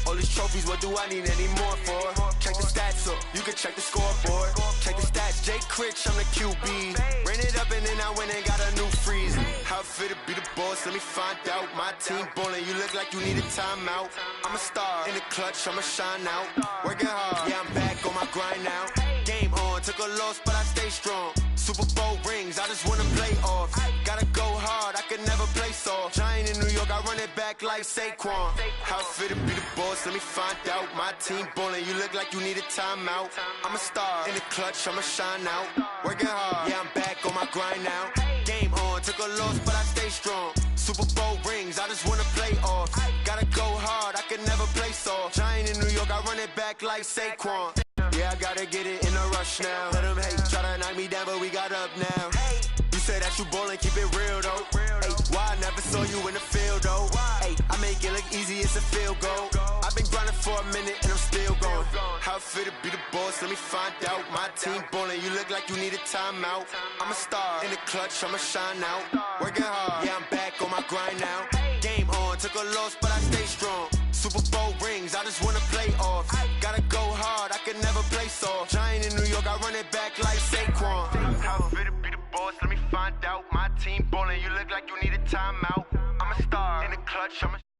All these trophies, what do I need any more for? Check the stats up, you can check the scoreboard. Check the stats, Jay Critch, I'm the QB. Ran it up and then I went and got a new freeze. How it fit to be the boss, let me find out. My team ballin', you look like you need a timeout. I'm a star, in the clutch, I'ma shine out. Working hard, yeah, I'm back on my grind now. Game on, took a loss, but I stay strong. Super Bowl rings, I just wanna play off. Gotta go hard, I can never play soft. Giant in New York, I run it back like Saquon. How it fit to be the boss, let me find out. My team ballin', you look like you need a timeout. I'm a star, in the clutch, I'ma shine out. Working hard, yeah, I'm back on my grind now. Game on, took a loss, but I stay strong. Super Bowl rings, I just wanna play off. Gotta go hard, I can never play soft. Giant in New York, I run it back like Saquon. Yeah, I gotta get it in a rush now. Let them hate, try to knock me down, but we got up now. You say that you ballin', keep it real though. Hey, why I never saw you in the field though? Hey, I make it look easy, it's a field goal. I've been grinding for a minute and I'm still going. How it fit to be the boss, let me find out. My team ballin', you look like you need a timeout. I'm a star, in the clutch, I'ma shine out. Working hard, yeah, I'm back on my grind now. Game on, took a loss, but I stay strong. Super Bowl rings, I just wanna play off. Gotta go hard, I can never play soft. Giant in New York, I run it back like Saquon. How it fit to be the boss, let me find out. My team ballin', you look like you need a timeout. I'm a star, in the clutch, I'm a